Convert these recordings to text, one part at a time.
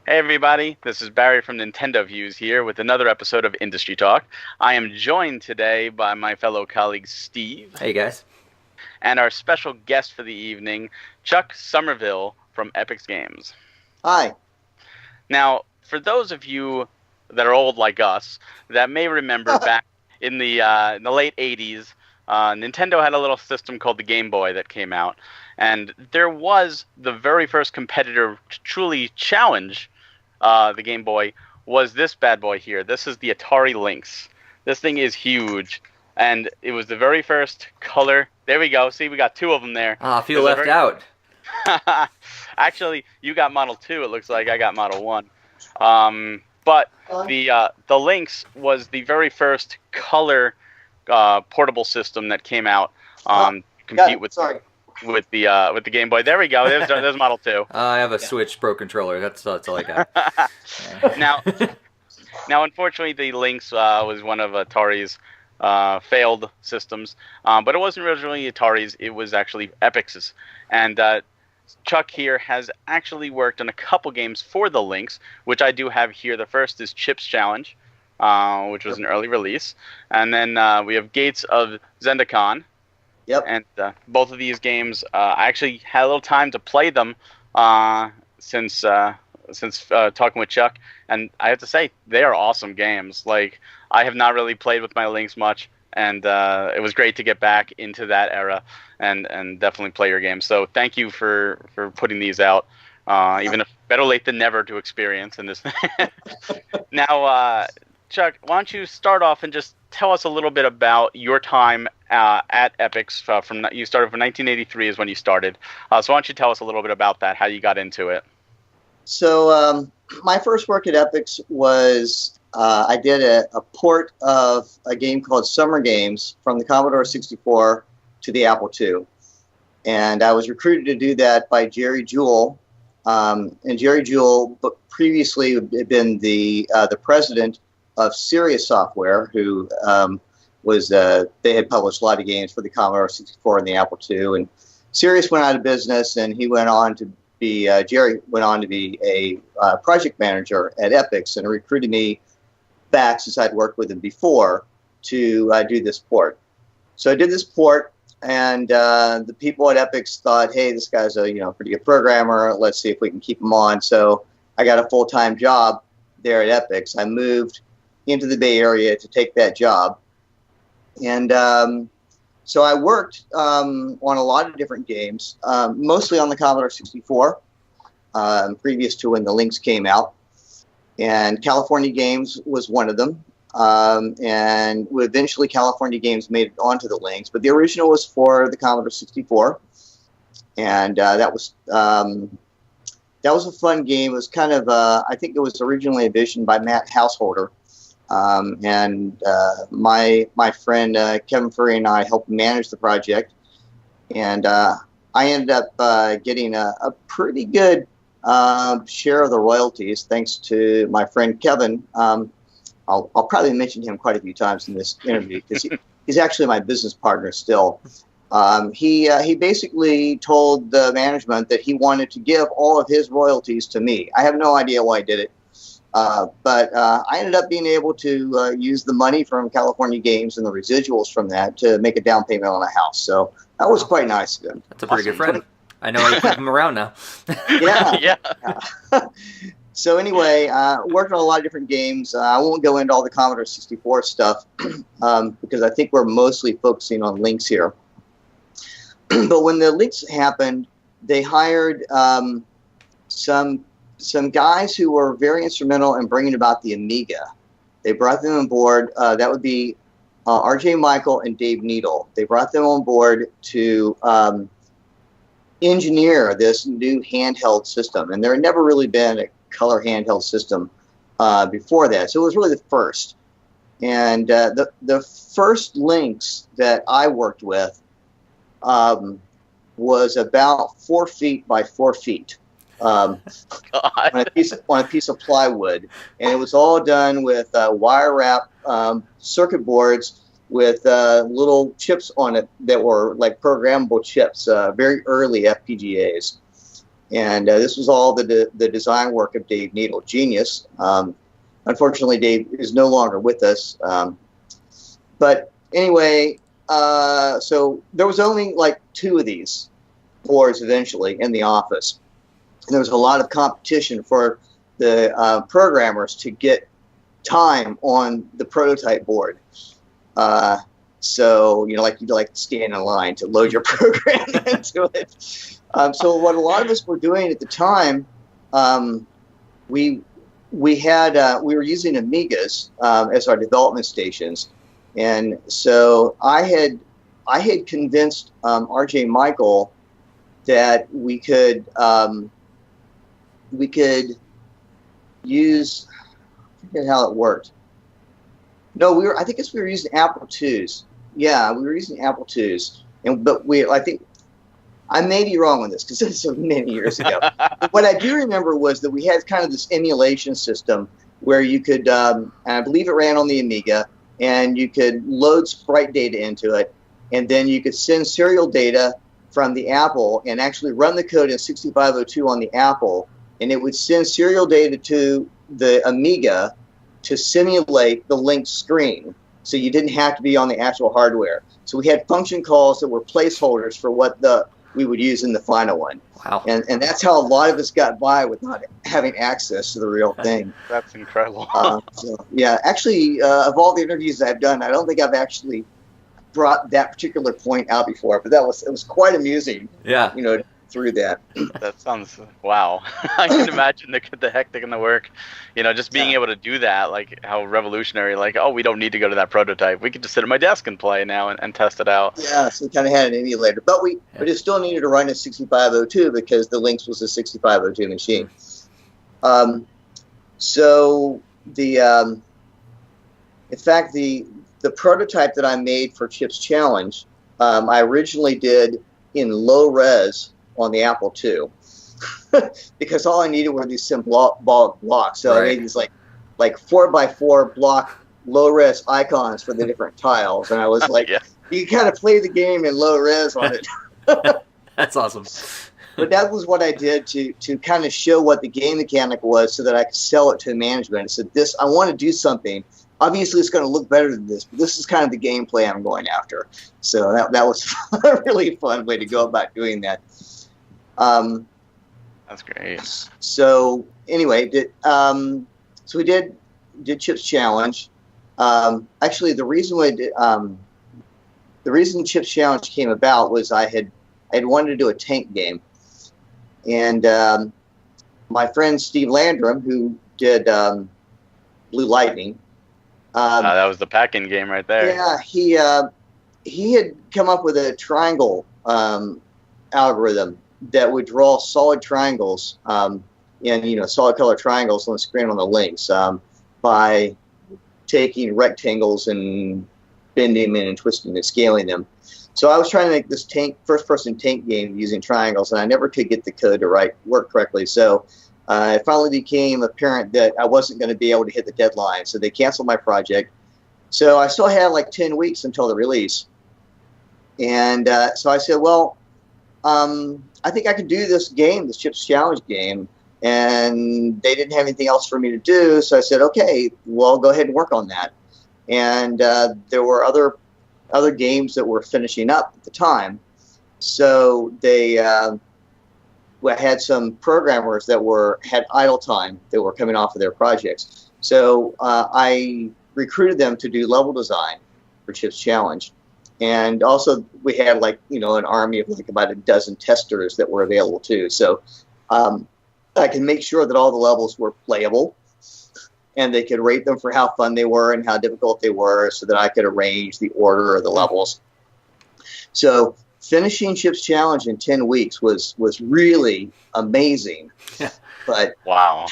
Hey everybody, this is Barry from NintendoFuse here with another episode of Industry Talk. I am joined today by my fellow colleague Steve Hey guys. and our special guest for the evening, Chuck Sommerville from Epyx Games. Hi. Now, for those of you that are old like us that may remember back in the late 80s, Nintendo had a little system called the Game Boy that came out, and there was the very first competitor to truly challenge the Game Boy was this bad boy here. This is the Atari Lynx. This thing is huge, and it was the very first color. There we go. See, we got two of them there. I feel left out. Actually, you got Model 2. It looks like I got Model 1. But the Lynx was the very first color portable system that came out. Compete with the Game Boy. There we go. There's Model 2. I have a Switch Pro controller. That's all I got. Now, unfortunately, the Lynx was one of Atari's failed systems, but it wasn't originally Atari's. It was actually Epyx's, and Chuck here has actually worked on a couple games for the Lynx, which I do have here. The first is Chips Challenge, which was an early release, and then we have Gates of Zendikon. Yep. And both of these games, I actually had a little time to play them since talking with Chuck, and I have to say they are awesome games. Like, I have not really played with my Lynx much, and it was great to get back into that era and definitely play your games. So thank you for putting these out, even if better late than never to experience in this. Now, Chuck, why don't you start off and just tell us a little bit about your time at Epyx. You started from 1983 is when you started. So why don't you tell us a little bit about that, how you got into it? So my first work at Epyx was I did a port of a game called Summer Games from the Commodore 64 to the Apple II. And I was recruited to do that by Jerry Jewell. And Jerry Jewell previously had been the president of Sirius Software, who they had published a lot of games for the Commodore 64 and the Apple II. And Sirius went out of business, and he went on to be Jerry went on to be a project manager at Epyx, and recruited me back, since I'd worked with him before, to do this port. So I did this port, and the people at Epyx thought, hey, this guy's a pretty good programmer. Let's see if we can keep him on. So I got a full-time job there at Epyx. I moved into the Bay Area to take that job. And so I worked on a lot of different games, mostly on the Commodore 64, previous to when the Lynx came out. And California Games was one of them. And eventually California Games made it onto the Lynx, but the original was for the Commodore 64. And that was a fun game. It was kind of, I think it was originally envisioned by Matt Householder. And my friend Kevin Furry and I helped manage the project, and I ended up getting a pretty good share of the royalties, thanks to my friend Kevin. I'll probably mention him quite a few times in this interview, because he's actually my business partner still. He basically told the management that he wanted to give all of his royalties to me. I have no idea why he did it. But I ended up being able to use the money from California Games and the residuals from that to make a down payment on a house. So that was quite nice of him. That's a pretty good friend. I know how to keep him around now. Yeah. So anyway, worked on a lot of different games. I won't go into all the Commodore 64 stuff because I think we're mostly focusing on Lynx here. But when the Lynx happened, they hired some guys who were very instrumental in bringing about the Amiga. They brought them on board. That would be R.J. Michael and Dave Needle. They brought them on board to engineer this new handheld system. And there had never really been a color handheld system before that. So it was really the first. And the first Lynx that I worked with was about 4 feet by 4 feet. On a piece of plywood, and it was all done with wire wrap circuit boards with little chips on it that were like programmable chips, very early FPGAs. And this was all the design work of Dave Needle, genius. Unfortunately, Dave is no longer with us. But anyway, so there was only like 2 of these boards eventually in the office. And there was a lot of competition for the programmers to get time on the prototype board. So, you know, like you'd like to stand in line to load your program into it. So what a lot of us were doing at the time, we were using Amigas as our development stations. And so I had convinced RJ Michael that we could use, I forget how it worked. No, I think we were using Apple IIs. Yeah, we were using Apple IIs, but I think I may be wrong on this because this is many years ago. But what I do remember was that we had kind of this emulation system where you could, and I believe it ran on the Amiga, and you could load sprite data into it, and then you could send serial data from the Apple and actually run the code in 6502 on the Apple, and it would send serial data to the Amiga to simulate the Lynx screen. So you didn't have to be on the actual hardware. So we had function calls that were placeholders for what we would use in the final one. Wow. And that's how a lot of us got by with not having access to the real thing. That's incredible. So, yeah, actually, of all the interviews I've done, I don't think I've actually brought that particular point out before, but it was quite amusing. Yeah. You know, through that. That sounds, wow. I can imagine the hectic and the work, you know, just being able to do that, like how revolutionary, like, oh, we don't need to go to that prototype. We could just sit at my desk and play now and test it out. Yeah, so we kind of had an emulator, but it still needed to run at 6502 because the Lynx was a 6502 machine. So in fact, the prototype that I made for Chip's Challenge, I originally did in low res on the Apple II because all I needed were these simple blocks. So I made these like 4x4 block low res icons for the different tiles, and I was like, you kind of play the game in low res on it. That's awesome. But that was what I did to kind of show what the game mechanic was, so that I could sell it to management. I said, I want to do something. Obviously, it's going to look better than this, but this is kind of the gameplay I'm going after. So that was a really fun way to go about doing that. That's great. So anyway, so we did Chip's Challenge. Actually, the reason Chip's Challenge came about was I had wanted to do a tank game, and my friend Steve Landrum, who did Blue Lightning. That was the pack-in game right there. Yeah, he had come up with a triangle algorithm that would draw solid triangles, solid color triangles on the screen on the Lynx by taking rectangles and bending them and twisting and scaling them. So I was trying to make this first-person tank game using triangles, and I never could get the code to work correctly. So it finally became apparent that I wasn't going to be able to hit the deadline, so they canceled my project. So I still had like 10 weeks until the release. And so I said, well, I think I could do this game, this Chip's Challenge game, and they didn't have anything else for me to do. So I said, okay, well, go ahead and work on that. And there were other games that were finishing up at the time. So they had some programmers that had idle time that were coming off of their projects. So I recruited them to do level design for Chip's Challenge. And also we had an army of about a dozen testers that were available too. So I can make sure that all the levels were playable, and they could rate them for how fun they were and how difficult they were, so that I could arrange the order of the levels. So finishing Chip's Challenge in 10 weeks was really amazing. But wow.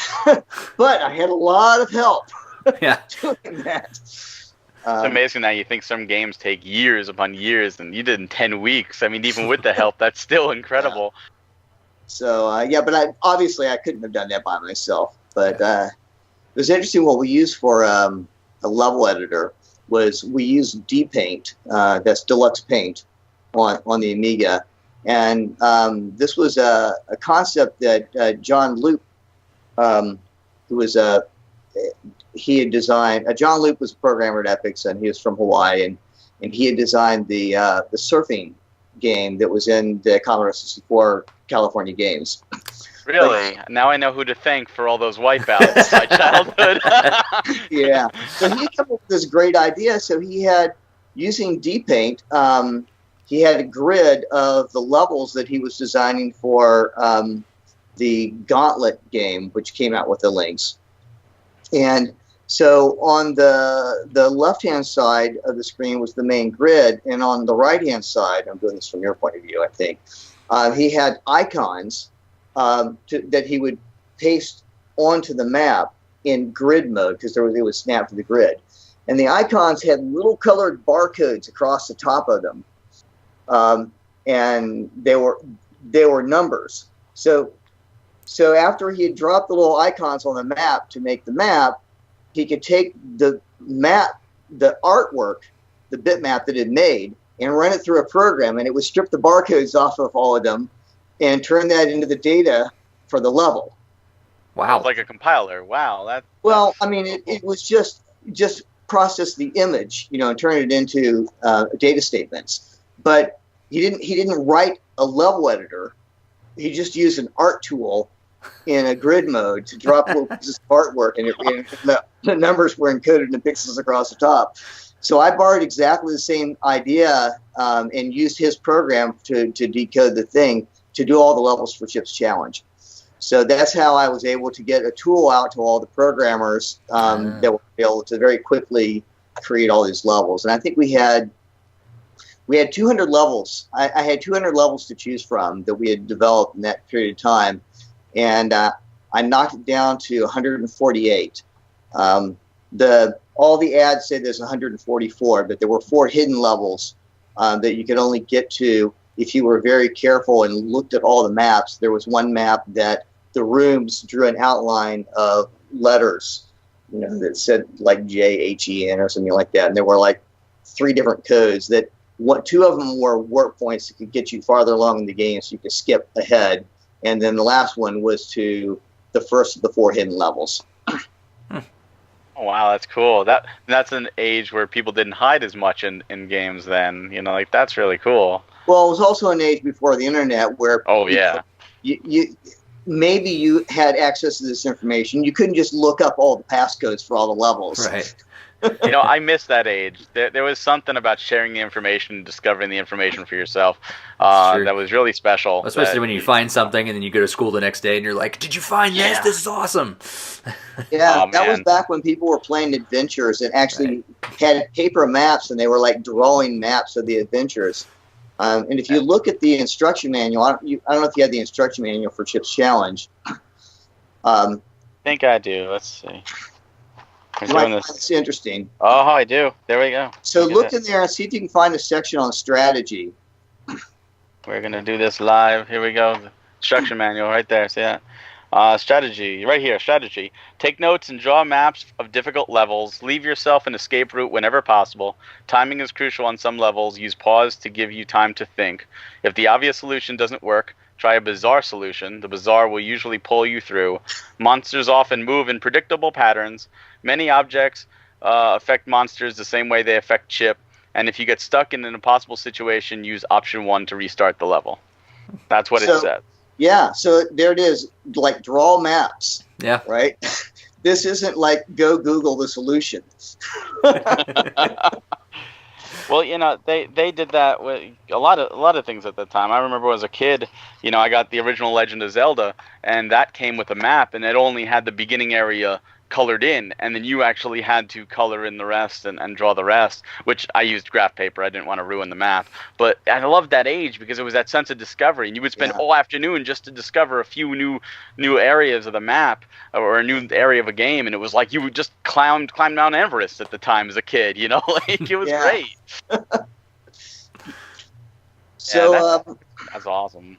But I had a lot of help doing that. It's amazing that you think some games take years upon years, and you did in 10 weeks. I mean, even with the help, that's still incredible. So, but I couldn't have done that by myself. But it was interesting what we used for a level editor was we used D-Paint, that's Deluxe Paint, on the Amiga. And this was a concept that John Loop, who was he had designed. John Loop was a programmer at Epyx, and he was from Hawaii, and he had designed the surfing game that was in the Commodore 64 California games. Really? Now I know who to thank for all those wipeouts in my childhood. Yeah. So he came up with this great idea. So he had, using D-Paint, he had a grid of the levels that he was designing for the Gauntlet game, which came out with the Lynx. And so on the left-hand side of the screen was the main grid, and on the right-hand side, I'm doing this from your point of view, I think, he had icons that he would paste onto the map in grid mode, because it was snapped to the grid. And the icons had little colored barcodes across the top of them. And they were numbers. So after he had dropped the little icons on the map to make the map, he could take the map, the artwork, the bitmap that it made, and run it through a program, and it would strip the barcodes off of all of them and turn that into the data for the level. Wow. Like a compiler. Wow. Well, I mean, it was just process the image, and turn it into data statements. But he didn't write a level editor. He just used an art tool in a grid mode to drop little pieces of artwork, and the numbers were encoded in the pixels across the top. So I borrowed exactly the same idea and used his program to decode the thing to do all the levels for Chip's Challenge. So that's how I was able to get a tool out to all the programmers that were able to very quickly create all these levels. And I think we had 200 levels. I had 200 levels to choose from that we had developed in that period of time. And I knocked it down to 148. All the ads say there's 144, but there were 4 hidden levels that you could only get to if you were very careful and looked at all the maps. There was one map that the rooms drew an outline of letters, that said like JHEN or something like that. And there were like 3 different codes that 2 of them were warp points that could get you farther along in the game so you could skip ahead. And then the last one was to the first of the 4 hidden levels. Oh, wow, that's cool. That's an age where people didn't hide as much in games then. That's really cool. Well, it was also an age before the internet where maybe you had access to this information. You couldn't just look up all the passcodes for all the levels. Right. I miss that age. There was something about sharing the information, discovering the information for yourself that was really special. Especially when you find something and then you go to school the next day and you're like, did you find this? This is awesome. Yeah, that was back when people were playing adventures and actually had paper maps, and they were like drawing maps of the adventures. And if you look at the instruction manual, I don't know if you had the instruction manual for Chip's Challenge. I think I do. Let's see. It's interesting. Oh, I do. There we go. So look in there and see if you can find a section on strategy. We're going to do this live. Here we go. The instruction manual right there. See that? Strategy. Right here. Strategy. Take notes and draw maps of difficult levels. Leave yourself an escape route whenever possible. Timing is crucial on some levels. Use pause to give you time to think. If the obvious solution doesn't work, try a bizarre solution. The bizarre will usually pull you through. Monsters often move in predictable patterns. Many objects affect monsters the same way they affect Chip. And if you get stuck in an impossible situation, use option 1 to restart the level. That's what it says. Yeah, so there it is, like draw maps. Yeah. Right? This isn't like go Google the solution. Well, they did that with a lot of things at the time. I remember as a kid, I got the original Legend of Zelda, and that came with a map, and it only had the beginning area colored in, and then you actually had to color in the rest and draw the rest, which I used graph paper. I didn't want to ruin the map. But I loved that age because it was that sense of discovery, and you would spend all afternoon just to discover a few new areas of the map or a new area of a game, and it was like you would just climb Mount Everest at the time as a kid, like it was great. So that's awesome.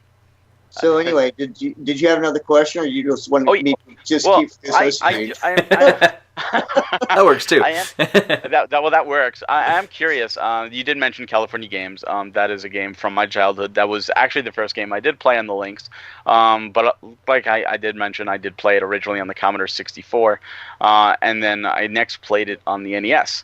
So anyway, did you have another question, or you just wanted me to just keep this listening? That works too. I am that works. I am curious. You did mention California Games. That is a game from my childhood. That was actually the first game I did play on the Lynx. But like I did mention, I did play it originally on the Commodore 64, and then I next played it on the NES.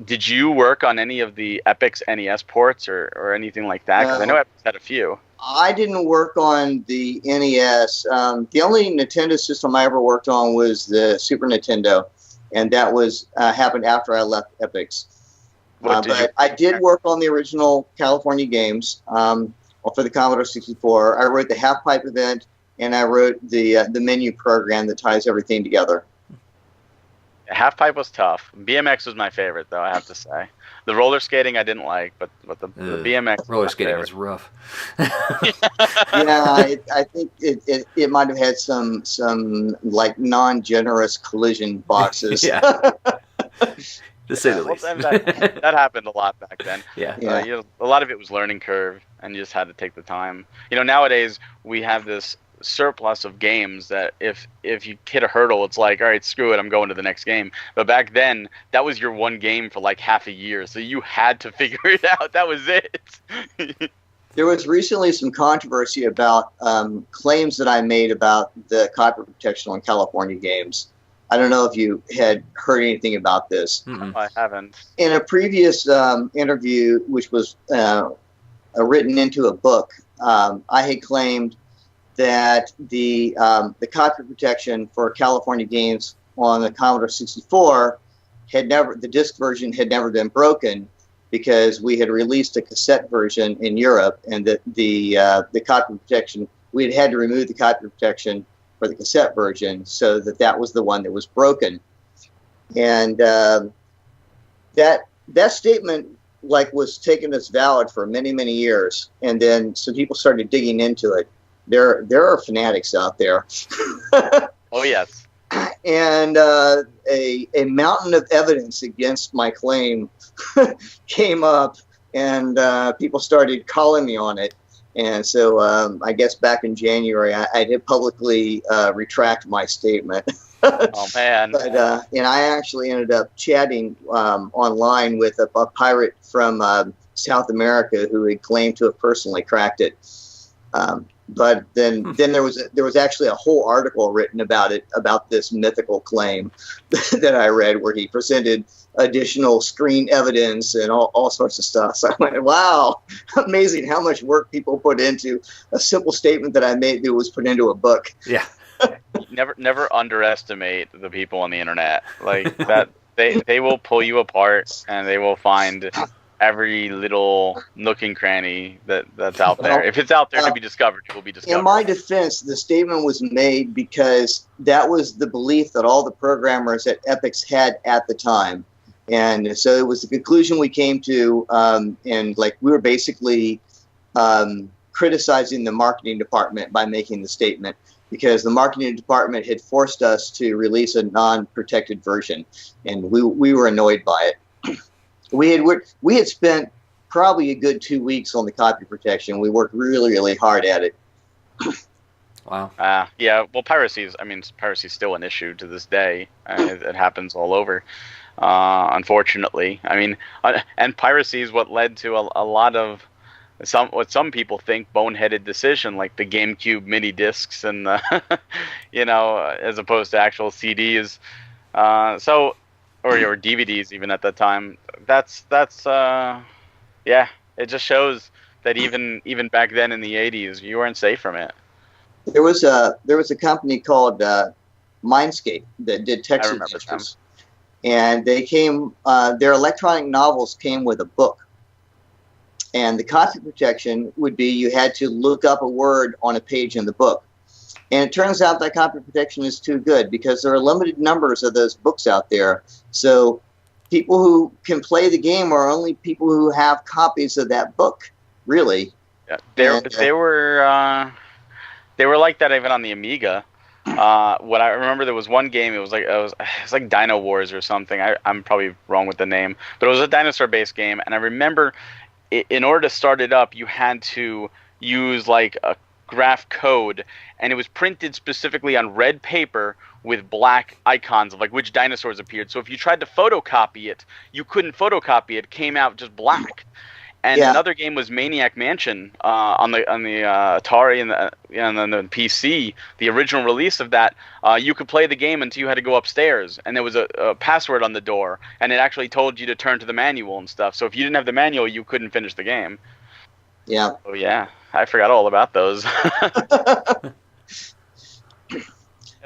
Did you work on any of the Epyx NES ports or anything like that? Because I know Epyx had a few. I didn't work on the NES. The only Nintendo system I ever worked on was the Super Nintendo, and that was happened after I left Epyx. But I did work on the original California Games for the Commodore 64. I wrote the half pipe event, and I wrote the menu program that ties everything together. Half pipe was tough. BMX was my favorite, though, I have to say. The roller skating I didn't like, but the BMX roller skating was rough. Yeah, I think it might have had some like non-generous collision boxes. Yeah, to say the least. That happened a lot back then. Yeah, a lot of it was learning curve, and you just had to take the time. Nowadays we have this surplus of games that if you hit a hurdle, it's like, all right, screw it, I'm going to the next game. But back then, that was your one game for like half a year, so you had to figure it out. That was it. There was recently some controversy about claims that I made about the copyright protection on California Games. I don't know if you had heard anything about this. Mm-mm. I haven't. In a previous interview, which was written into a book, I had claimed that the copyright protection for California Games on the Commodore 64 the disc version had never been broken, because we had released a cassette version in Europe, and that the copyright protection, we had to remove the copyright protection for the cassette version, so that was the one that was broken. And that statement was taken as valid for many, many years, and then some people started digging into it. There are fanatics out there. Oh, yes. And a mountain of evidence against my claim came up, and people started calling me on it. And so I guess back in January, I did publicly retract my statement. Oh, man. But and I actually ended up chatting online with a pirate from South America who had claimed to have personally cracked it. But then there was actually a whole article written about it, about this mythical claim that I read, where he presented additional screen evidence and all sorts of stuff. So I went, wow, amazing how much work people put into a simple statement that I made that was put into a book. Yeah. Never underestimate the people on the internet. Like that, they will pull you apart, and they will find every little nook and cranny that's out there. If it's out there to be discovered, it will be discovered. In my defense, the statement was made because that was the belief that all the programmers at Epyx had at the time. And so it was the conclusion we came to, and we were basically criticizing the marketing department by making the statement, because the marketing department had forced us to release a non-protected version, and we were annoyed by it. We had spent probably a good 2 weeks on the copy protection. We worked really, really hard at it. Wow. Yeah. Well, piracy is still an issue to this day. It happens all over, unfortunately. I mean, and piracy is what led to a lot of what some people think boneheaded decision, like the GameCube mini discs and as opposed to actual CDs. Or DVDs even at that time. That's yeah. It just shows that even back then in the 80s, you weren't safe from it. There was a company called Mindscape that did text adventures, and they came. Their electronic novels came with a book, and the copy protection would be you had to look up a word on a page in the book. And it turns out that copy protection is too good, because there are limited numbers of those books out there. So people who can play the game are only people who have copies of that book, really. Yeah, they were like that even on the Amiga. What I remember, there was one game. It was like Dino Wars or something. I'm probably wrong with the name, but it was a dinosaur-based game. And I remember, in order to start it up, you had to use like a graph code, and it was printed specifically on red paper with black icons of like which dinosaurs appeared. So if you tried to photocopy it, you couldn't photocopy it. It came out just black. And another game was Maniac Mansion on the Atari and the PC. The original release of that, you could play the game until you had to go upstairs, and there was a password on the door, and it actually told you to turn to the manual and stuff. So if you didn't have the manual, you couldn't finish the game. Yeah. Oh yeah, I forgot all about those.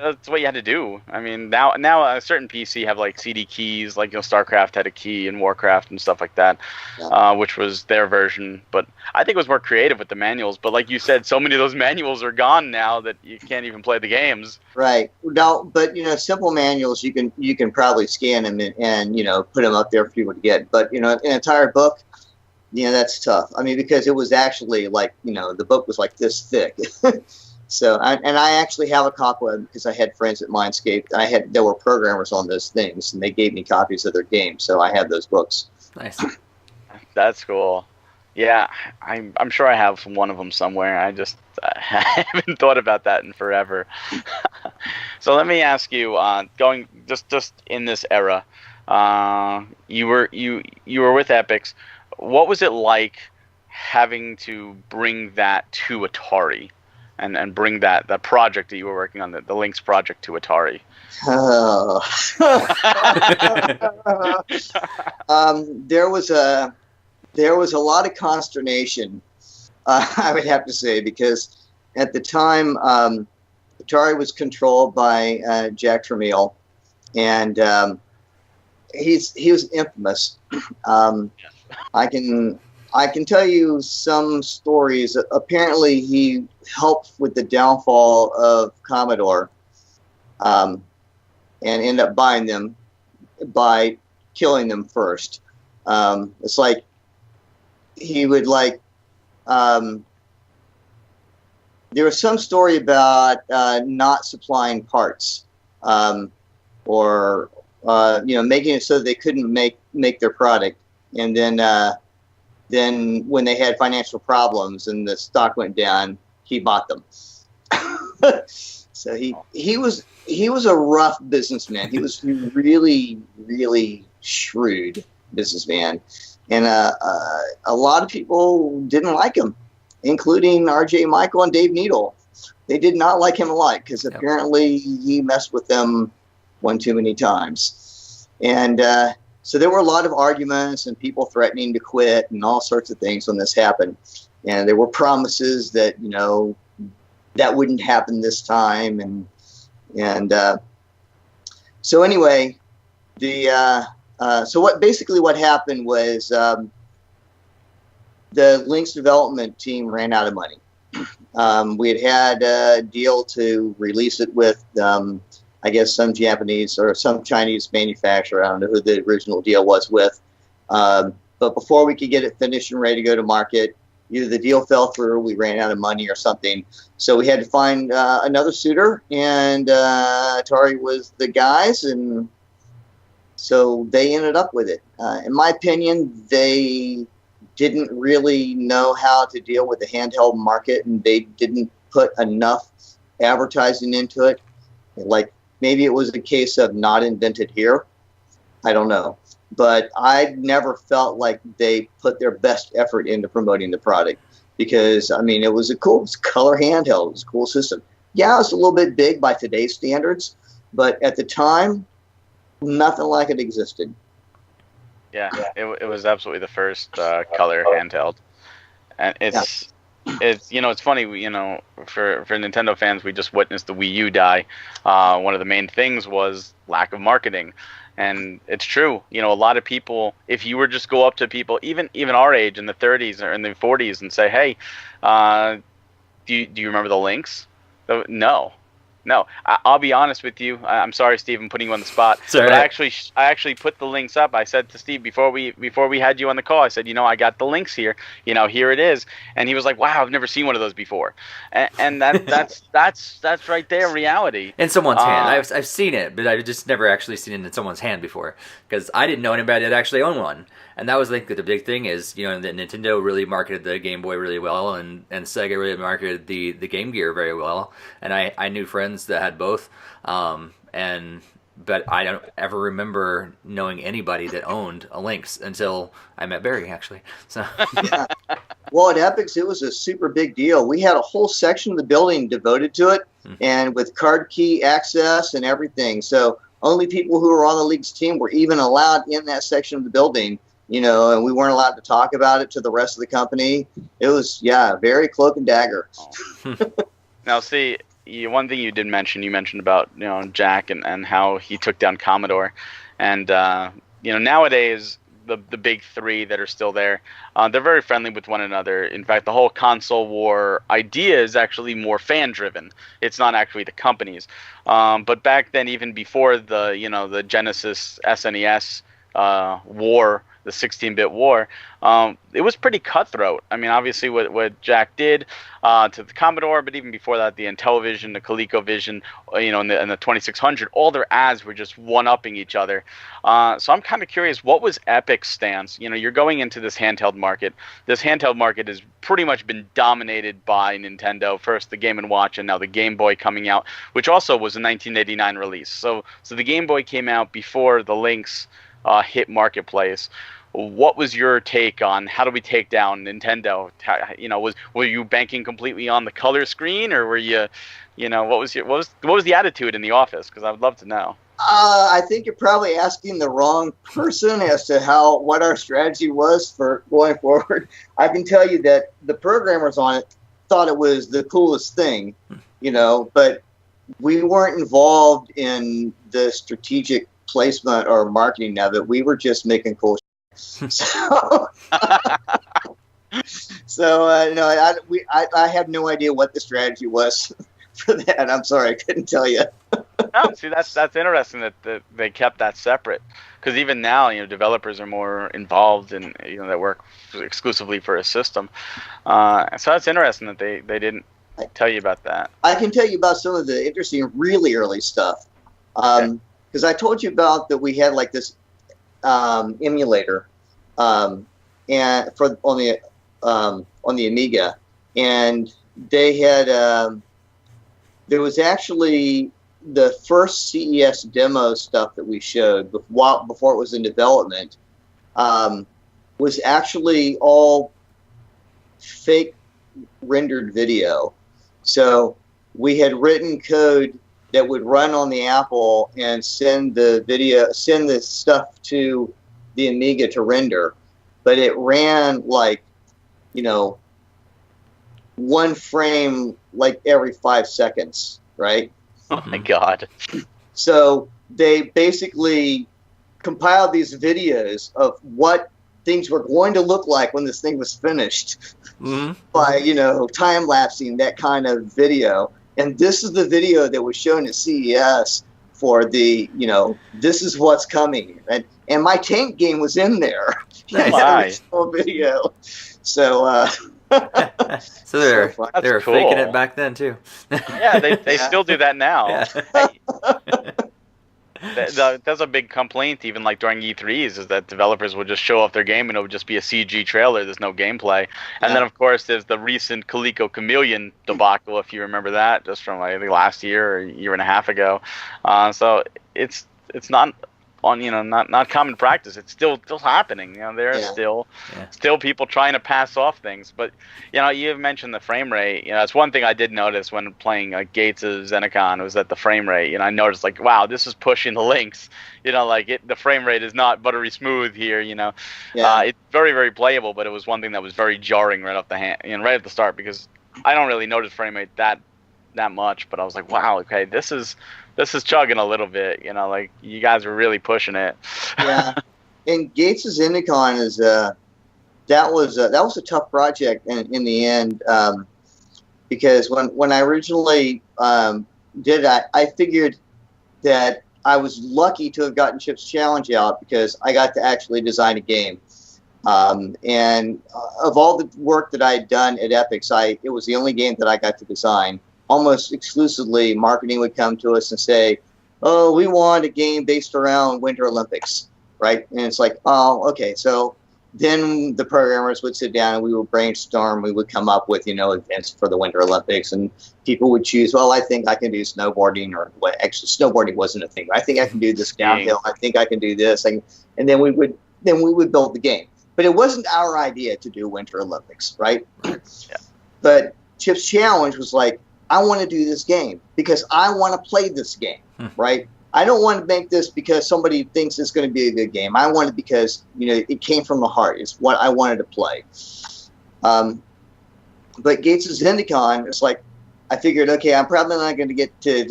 That's what you had to do. I mean, now a certain PC have like CD keys, like StarCraft had a key and Warcraft and stuff like that, which was their version. But I think it was more creative with the manuals. But like you said, so many of those manuals are gone now that you can't even play the games. Right. No, but simple manuals you can probably scan them and put them up there for people to get. But an entire book, that's tough. I mean, because it was actually like the book was like this thick. So, I actually have a copy of it because I had friends at Mindscape. There were programmers on those things, and they gave me copies of their games. So I have those books. Nice. That's cool. Yeah, I'm sure I have one of them somewhere. I haven't thought about that in forever. So let me ask you, going just in this era, you were with Epyx. What was it like having to bring that to Atari? And bring that project that you were working on, the Lynx project, to Atari. Oh. There was a lot of consternation, I would have to say, because at the time Atari was controlled by Jack Tramiel, and he was infamous. I can tell you some stories. Apparently, he helped with the downfall of Commodore, and ended up buying them by killing them first. It's like he would there was some story about not supplying parts, or making it so that they couldn't make their product, and then when they had financial problems and the stock went down, he bought them. So he was a rough businessman. He was really, really shrewd businessman, and a lot of people didn't like him, including R.J. Michael and Dave Needle. They did not like him a lot because apparently he messed with them one too many times, and. So there were a lot of arguments and people threatening to quit and all sorts of things when this happened. And there were promises that, that wouldn't happen this time. And so anyway, so what happened was the Lynx development team ran out of money. We had a deal to release it with I guess some Japanese or some Chinese manufacturer. I don't know who the original deal was with. But before we could get it finished and ready to go to market, either the deal fell through, we ran out of money or something. So we had to find another suitor, and Atari was the guys, and so they ended up with it. In my opinion, they didn't really know how to deal with the handheld market, and they didn't put enough advertising into it. Like, maybe it was a case of not invented here. I don't know. But I never felt like they put their best effort into promoting the product because, I mean, it was a cool color handheld. It was a cool system. Yeah, it was a little bit big by today's standards, but at the time, nothing like it existed. Yeah, it was absolutely the first color handheld. And it's funny, for Nintendo fans, we just witnessed the Wii U die. One of the main things was lack of marketing. And it's true. A lot of people, if you were just go up to people, even our age in the 30s or in the 40s and say, hey, do you remember the Lynx? No. No, I'll be honest with you. I'm sorry, Steve, I'm putting you on the spot. Sorry. But I actually put the links up. I said to Steve before we had you on the call, I said, I got the links here. Here it is. And he was like, wow, I've never seen one of those before. And that's right there, reality. In someone's hand. I've seen it, but I've just never actually seen it in someone's hand before. Because I didn't know anybody that actually owned one. And that was like the big thing is, that Nintendo really marketed the Game Boy really well, and Sega really marketed the Game Gear very well. And I knew friends that had both, but I don't ever remember knowing anybody that owned a Lynx until I met Barry, actually. So. Yeah. Well, at Epyx, it was a super big deal. We had a whole section of the building devoted to it, and with card key access and everything. So only people who were on the league's team were even allowed in that section of the building. And we weren't allowed to talk about it to the rest of the company. It was, very cloak and dagger. Now, see, one thing you did mention, you mentioned about, Jack and how he took down Commodore. And, nowadays, the big three that are still there, they're very friendly with one another. In fact, the whole console war idea is actually more fan-driven. It's not actually the companies. But back then, even before the Genesis SNES war, the 16-bit war, it was pretty cutthroat. I mean, obviously what Jack did to the Commodore, but even before that, the Intellivision, the ColecoVision, and the 2600, all their ads were just one-upping each other. So I'm kind of curious, what was Epyx's stance? You're going into this handheld market. This handheld market has pretty much been dominated by Nintendo. First the Game & Watch, and now the Game Boy coming out, which also was a 1989 release. So the Game Boy came out before the Lynx hit marketplace. What was your take on how do we take down Nintendo? Were you banking completely on the color screen, or were you, what was the attitude in the office? Because I would love to know. I think you're probably asking the wrong person as to what our strategy was for going forward. I can tell you that the programmers on it thought it was the coolest thing, but we weren't involved in the strategic placement or marketing of it. We were just making cool shit. So I have no idea what the strategy was for that. I'm sorry, I couldn't tell you. No, see, that's interesting that they kept that separate, because even now, developers are more involved in, that work exclusively for a system. So that's interesting that they didn't tell you about that. I can tell you about some of the interesting, really early stuff. Because I told you about that we had like this emulator, and on the Amiga, and they had there was actually the first CES demo stuff that we showed before it was in development, was actually all fake rendered video. So we had written code that would run on the Apple and send the stuff to the Amiga to render, but it ran like, one frame like every 5 seconds, right? Oh my God. So they basically compiled these videos of what things were going to look like when this thing was finished by, time-lapsing that kind of video. And this is the video that was shown at CES for the, this is what's coming. And my tank game was in there. Nice. Video. So, so they're cool. faking it back then too. Yeah, they still do that now. Yeah. That's a big complaint, even like during E3s, is that developers would just show off their game and it would just be a CG trailer. There's no gameplay. And then, of course, there's the recent Coleco Chameleon debacle, if you remember that, just from I think last year or a year and a half ago. So it's not on not common practice. It's still happening. There are still people trying to pass off things. But you mentioned the frame rate. It's one thing I did notice when playing Gates' Xenocon was that the frame rate. I noticed like, wow, this is pushing the Lynx. The frame rate is not buttery smooth here. It's very, very playable, but it was one thing that was very jarring right off the right at the start, because I don't really notice frame rate that much, but I was like, wow, okay, this is chugging a little bit, like you guys were really pushing it. Yeah. And Gates' Xenocon is that was a tough project in the end, because when I originally did it, I figured that I was lucky to have gotten Chip's Challenge out because I got to actually design a game. And of all the work that I had done at Epyx, it was the only game that I got to design. Almost exclusively, marketing would come to us and say, "Oh, we want a game based around Winter Olympics," right? And it's like, "Oh, okay." So then the programmers would sit down and we would brainstorm. We would come up with, events for the Winter Olympics, and people would choose, well, I think I can do snowboarding, or well, actually snowboarding wasn't a thing. I think I can do this downhill. I think I can do this. And then we would build the game. But it wasn't our idea to do Winter Olympics, right? Yeah. But Chip's Challenge was like, I want to do this game because I want to play this game, right? I don't want to make this because somebody thinks it's going to be a good game. I want it because, it came from the heart. It's what I wanted to play. But Gates' Zendikon, it's like, I figured, okay, I'm probably not going to get to,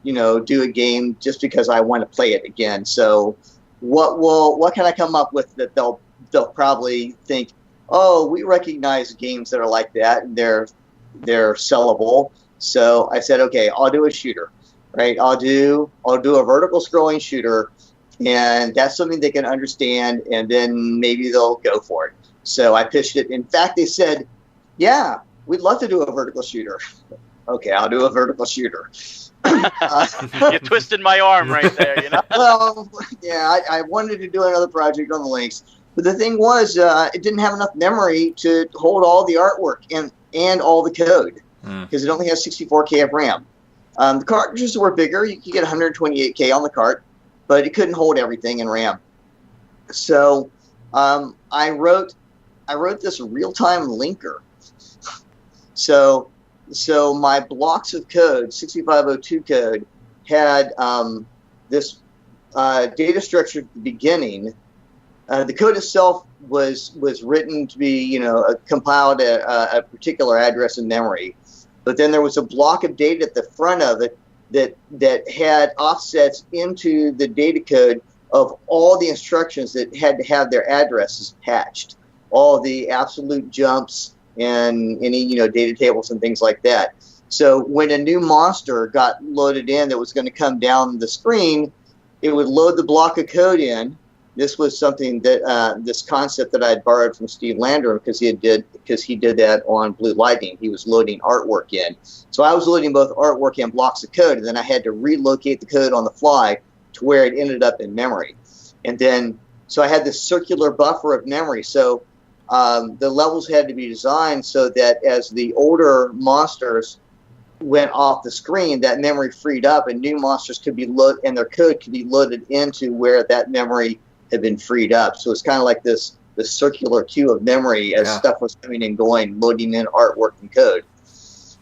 do a game just because I want to play it again. So what can I come up with that they'll probably think, oh, we recognize games that are like that, and they're sellable. So I said, okay, I'll do a shooter. Right, I'll do a vertical scrolling shooter, and that's something they can understand, and then maybe they'll go for it. So I pitched it. In fact, they said, "Yeah, we'd love to do a vertical shooter." Okay, I'll do a vertical shooter. You twisted my arm right there, Well, yeah, I wanted to do another project on the Lynx, but the thing was, it didn't have enough memory to hold all the artwork and all the code because it only has 64K of RAM. The cartridges were bigger. You could get 128K on the cart, but it couldn't hold everything in RAM. So I wrote this real-time linker. So my blocks of code, 6502 code, had this data structure at the beginning. The code itself was written to be, compiled a particular address in memory. But then there was a block of data at the front of it that had offsets into the data code of all the instructions that had to have their addresses patched, all the absolute jumps and any data tables and things like that. So when a new monster got loaded in that was going to come down the screen, it would load the block of code in. This was something that this concept that I had borrowed from Steve Landrum because he did that on Blue Lightning. He was loading artwork in. So I was loading both artwork and blocks of code, and then I had to relocate the code on the fly to where it ended up in memory. And then, so I had this circular buffer of memory. So the levels had to be designed so that as the older monsters went off the screen, that memory freed up, and new monsters could be loaded, and their code could be loaded into where that memory had been freed up. So it's kind of like this circular queue of memory as stuff was coming and going, loading in artwork and code.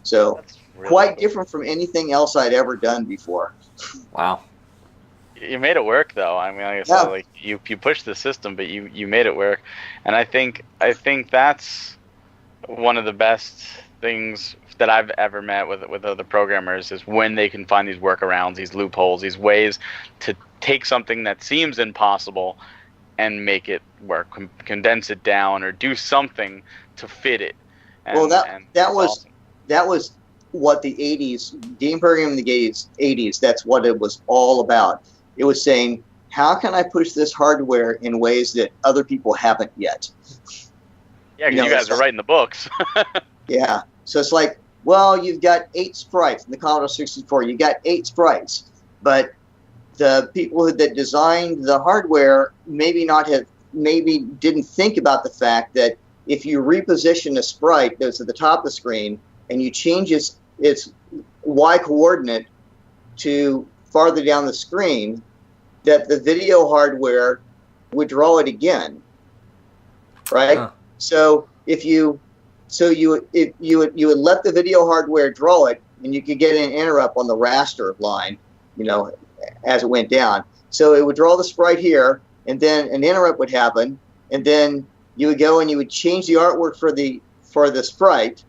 So really quite cool. Different from anything else I'd ever done before. Wow. You made it work, though. I mean, like I said, like you pushed the system, but you made it work. And I think that's one of the best things that I've ever met with other programmers is when they can find these workarounds, these loopholes, these ways to take something that seems impossible and make it work, condense it down, or do something to fit it. And, well, that was what the 80s, game programming in the 80s, that's what it was all about. It was saying, how can I push this hardware in ways that other people haven't yet? Yeah, because you guys are writing the books. Yeah. So it's like, well, you've got 8 sprites in the Commodore 64. You got 8 sprites, but the people that designed the hardware maybe didn't think about the fact that if you reposition a sprite that's at the top of the screen and you change its Y coordinate to farther down the screen, that the video hardware would draw it again, right? Huh. So you would let the video hardware draw it, and you could get an interrupt on the raster line, as it went down. So it would draw the sprite here, and then an interrupt would happen, and then you would go and you would change the artwork for the sprite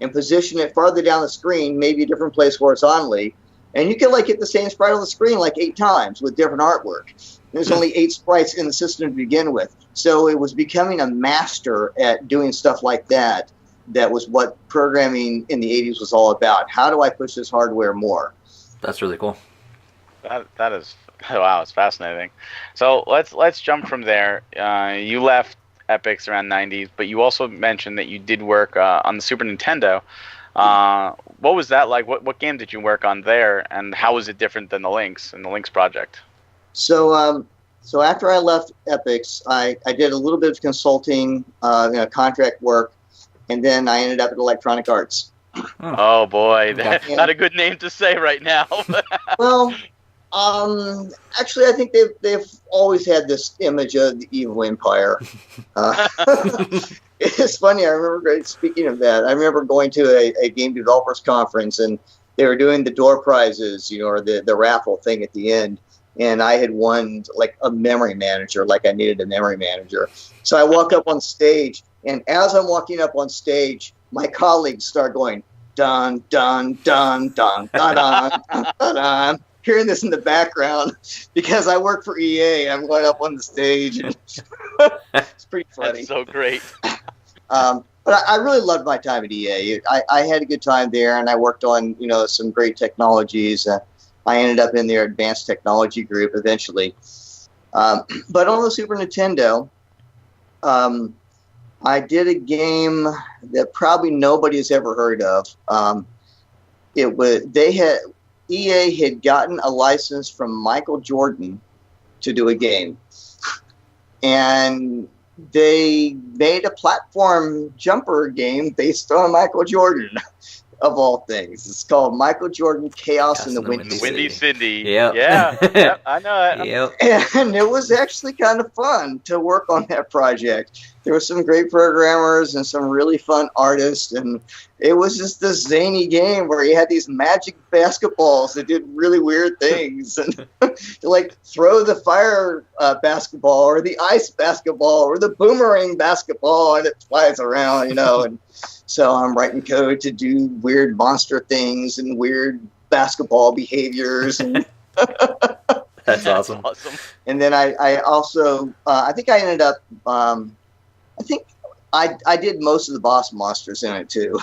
and position it farther down the screen, maybe a different place horizontally, and you could hit the same sprite on the screen 8 times with different artwork. There's only 8 sprites in the system to begin with. So it was becoming a master at doing stuff like that. That was what programming in the 80s was all about. How do I push this hardware more? That's really cool. That is wow, it's fascinating. So let's jump from there. You left Epyx around '90s, but you also mentioned that you did work on the Super Nintendo. What was that like? What game did you work on there, and how was it different than the Lynx and the Lynx project? So, so after I left Epyx, I did a little bit of consulting, contract work, and then I ended up at Electronic Arts. Oh boy, not a good name to say right now. Well, actually, I think they've always had this image of the evil empire. It's funny. I remember, speaking of that, I remember going to a game developers conference, and they were doing the door prizes, or the raffle thing at the end. And I had won like a memory manager, like I needed a memory manager. So I walk up on stage, and as I'm walking up on stage, my colleagues start going, dun, dun, dun, dun, dun, dun, dun, dun, dun. Hearing this in the background because I work for EA. I'm going up on the stage. And it's pretty funny. That's so great. But I really loved my time at EA. I had a good time there, and I worked on some great technologies. I ended up in their advanced technology group eventually. But on the Super Nintendo, I did a game that probably nobody has ever heard of. EA had gotten a license from Michael Jordan to do a game. And they made a platform jumper game based on Michael Jordan, of all things. It's called Michael Jordan Chaos in the Windy City. Windy City. Yep. Yeah, I know it. Yep. And it was actually kind of fun to work on that project. There were some great programmers and some really fun artists, and it was just this zany game where you had these magic basketballs that did really weird things, and like throw the fire basketball or the ice basketball or the boomerang basketball, and it flies around, and so I'm writing code to do weird monster things and weird basketball behaviors. And That's awesome. And then I also, I think I ended up, I think I did most of the boss monsters in it too.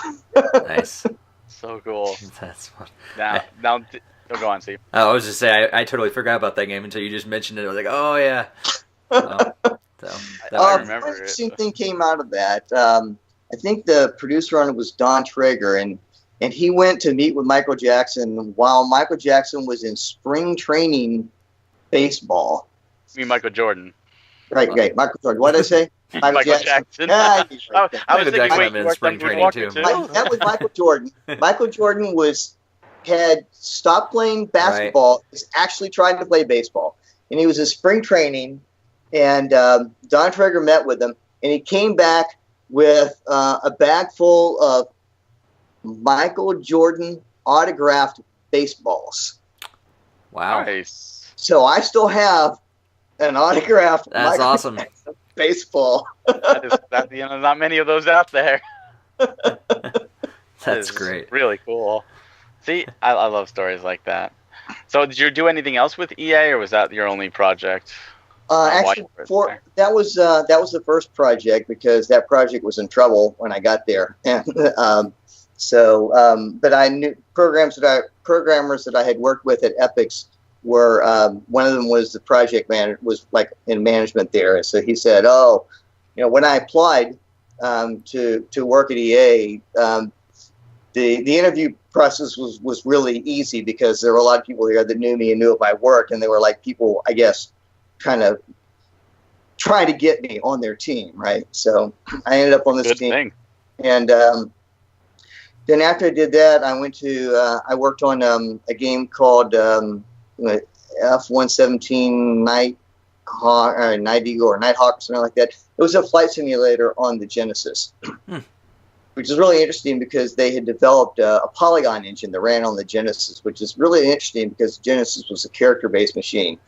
Nice. So cool. That's fun. Now, go on, Steve. I was just saying, I totally forgot about that game until you just mentioned it. I was like, oh yeah. I remember an interesting thing came out of that. I think the producer on it was Don Traeger, and he went to meet with Michael Jackson while Michael Jackson was in spring training baseball. You mean Michael Jordan? Right. Michael Jordan. What did I say? Michael Jackson. Yeah, I was thinking, wait, in spring training too. That was Michael Jordan. Michael Jordan had stopped playing basketball. Right. Was actually trying to play baseball, and he was in spring training. And Don Traeger met with him, and he came back with a bag full of Michael Jordan autographed baseballs. Wow. Nice. So I still have an autographed That's Michael awesome. Jackson baseball. Not many of those out there. That's great. Really cool. See, I love stories like that. So did you do anything else with EA, or was that your only project? Actually, that was the first project, because that project was in trouble when I got there, and but I knew programmers that I had worked with at Epyx were one of them was the project manager, was like in management there, and so he said, when I applied to work at EA, the interview process was really easy, because there were a lot of people here that knew me and knew of my work, and they were like people, I guess, kind of trying to get me on their team, right? So I ended up on this team. And then after I did that, I went to I worked on a game called F-117 Nighthawk or Nighthawk or something like that. It was a flight simulator on the Genesis, which is really interesting because they had developed a polygon engine that ran on the Genesis, which is really interesting because Genesis was a character-based machine.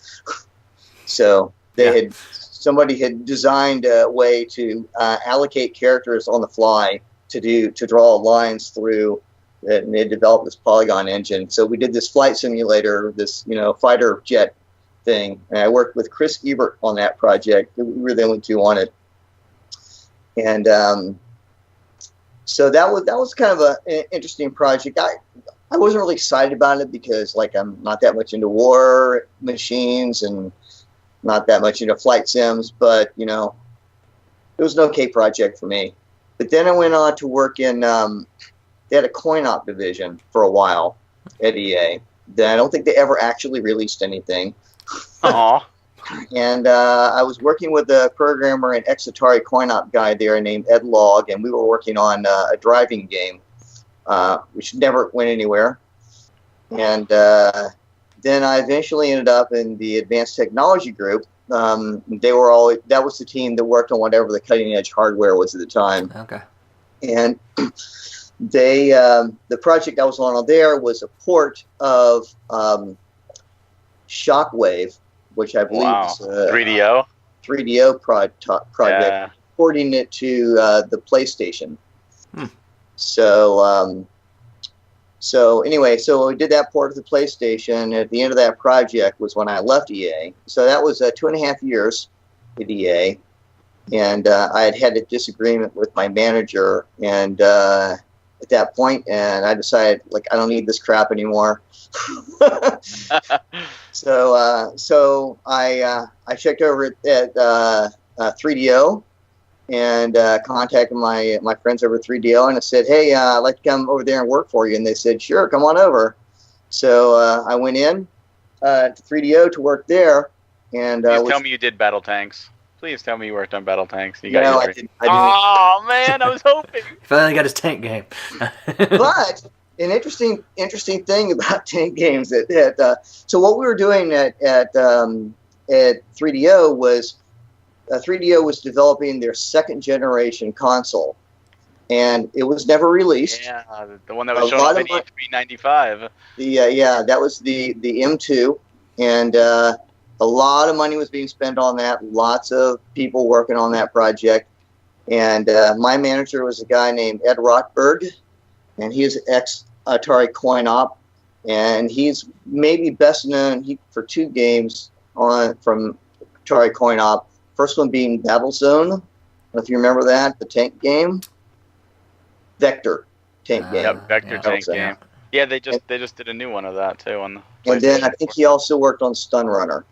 So somebody had designed a way to allocate characters on the fly to draw lines through, and they developed this polygon engine. So we did this flight simulator, this fighter jet thing, and I worked with Chris Ebert on that project. We were the only two on it, and so that was kind of an interesting project. I wasn't really excited about it because, like, I'm not that much into war machines and not that much into flight sims, but, you know, it was an okay project for me. But then I went on to work in, they had a coin-op division for a while at EA. Then I don't think they ever actually released anything. Aw. And I was working with a programmer and ex-Atari coin-op guy there named Ed Log, and we were working on a driving game, which never went anywhere. And then I eventually ended up in the advanced technology group. That was the team that worked on whatever the cutting-edge hardware was at the time. Okay. And the project I was on there was a port of Shockwave, which I believe is a 3DO project, porting it to the PlayStation. So anyway, so we did that port of the PlayStation. At the end of that project was when I left EA. So that was 2.5 years at EA, and I had a disagreement with my manager, and at that point, and I decided, like, I don't need this crap anymore. So I checked over at 3DO and contacted my friends over at 3DO, and I said, hey, I'd like to come over there and work for you. And they said, sure, come on over. So I went in to 3DO to work there. And Please tell me you did battle tanks. Please tell me you worked on battle tanks. I didn't. Oh man, I was hoping. Finally got his tank game. But an interesting thing about tank games so what we were doing at 3DO was 3DO was developing their second generation console, and it was never released. Yeah, the one that was shown on video 395. That was the M2, and a lot of money was being spent on that. Lots of people working on that project. And my manager was a guy named Ed Rotberg, and he is ex-Atari Coin-Op. And he's maybe best known for 2 games from Atari Coin-Op. First one being Battlezone. I don't know if you remember that, the tank game. Vector tank game. Yeah, Vector tank game. Yeah, they just did a new one of that too on the And then I think he also worked on Stun Runner.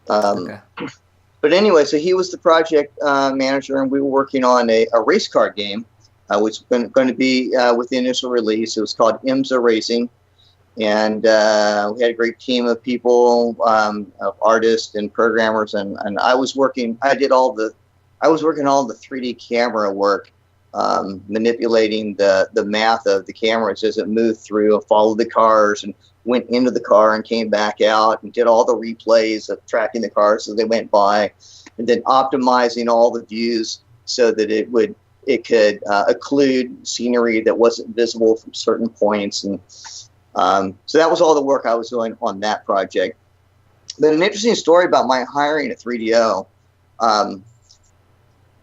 But anyway, so he was the project manager, and we were working on a race car game, which was going to be with the initial release. It was called IMSA Racing, and we had a great team of people, of artists and programmers, and I was working. I was working all the 3D camera work, manipulating the math of the cameras as it moved through and followed the cars and went into the car and came back out and did all the replays of tracking the cars as they went by, and then optimizing all the views so that it could occlude scenery that wasn't visible from certain points. And so that was all the work I was doing on that project. But an interesting story about my hiring at 3DO, on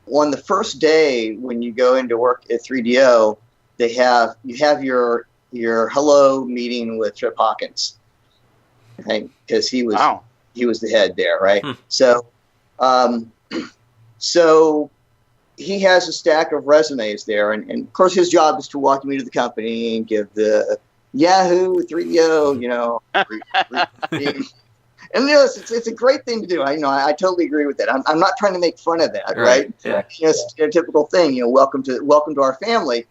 the first day when you go into work at 3DO, you have your hello meeting with Trip Hawkins, right? Because he was the head there, right? So he has a stack of resumes there, and of course his job is to walk me to the company and give the Yahoo 3DO, and it's a great thing to do. I totally agree with that. I'm not trying to make fun of that, right? Yeah. It's a typical thing. Welcome to our family.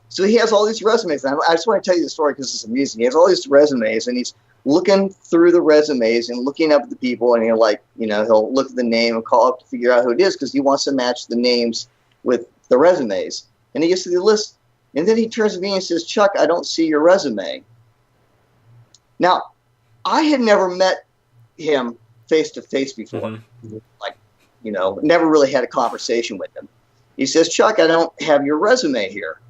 So he has all these resumes. And I just want to tell you the story because it's amusing. He has all these resumes, and he's looking through the resumes and looking up at the people, and he'll look at the name and call up to figure out who it is because he wants to match the names with the resumes. And he gets to the list, and then he turns to me and says, "Chuck, I don't see your resume." Now, I had never met him face to face before, never really had a conversation with him. He says, "Chuck, I don't have your resume here."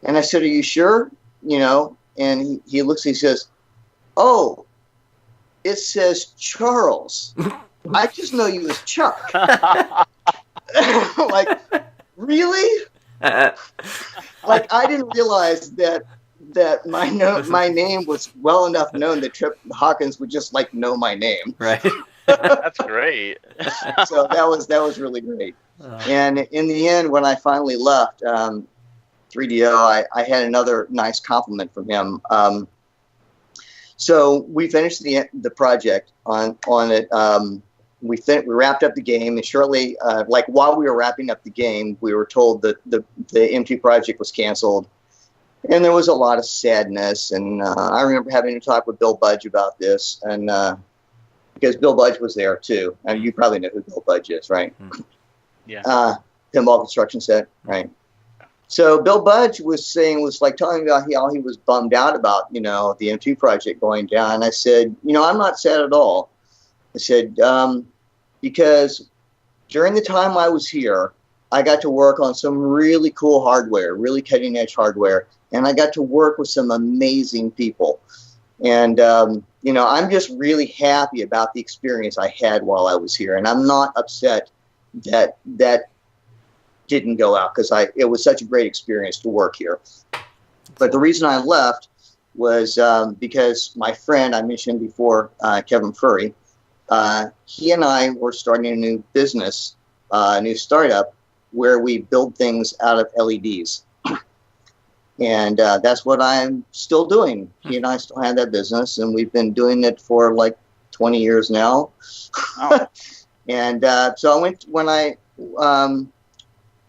And I said, "Are you sure?" And he looks, he says, "Oh, it says Charles. I just know you as Chuck." Like, really? Like, I didn't realize that my name was well enough known that Trip Hawkins would just know my name. Right. That's great. So that was really great. And in the end, when I finally left, 3DO, I had another nice compliment from him. So we finished the project on it. We wrapped up the game, and shortly, like while we were wrapping up the game, we were told that the M2 project was canceled, and there was a lot of sadness. And I remember having to talk with Bill Budge about this, and because Bill Budge was there too. I mean, you probably know who Bill Budge is, right? Yeah. Pinball Construction Set, right? So Bill Budge was telling me about how he was bummed out about, the M2 project going down. And I said, I'm not sad at all. I said, because during the time I was here, I got to work on some really cool hardware, really cutting edge hardware. And I got to work with some amazing people. And, I'm just really happy about the experience I had while I was here. And I'm not upset that didn't go out, because it was such a great experience to work here. But the reason I left was because my friend I mentioned before, Kevin Furry, he and I were starting a new business, a new startup, where we build things out of LEDs. And that's what I'm still doing. He and I still have that business, and we've been doing it for like 20 years now. Oh. And so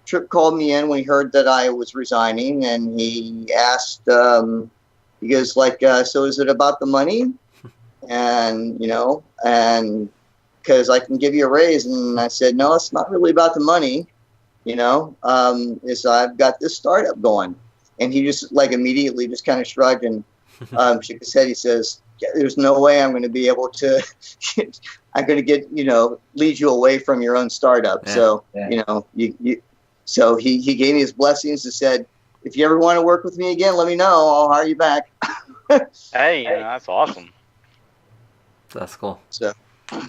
Trip called me in when he heard that I was resigning, and he asked, he goes so is it about the money? And, and because I can give you a raise. And I said, no, it's not really about the money. I've got this startup going. And he just immediately just kind of shrugged and shook his head. He says, there's no way I'm going to be able to, I'm going to lead you away from your own startup. Yeah. So, yeah. So he gave me his blessings and said, if you ever want to work with me again, let me know. I'll hire you back. Hey, that's awesome. That's cool. So,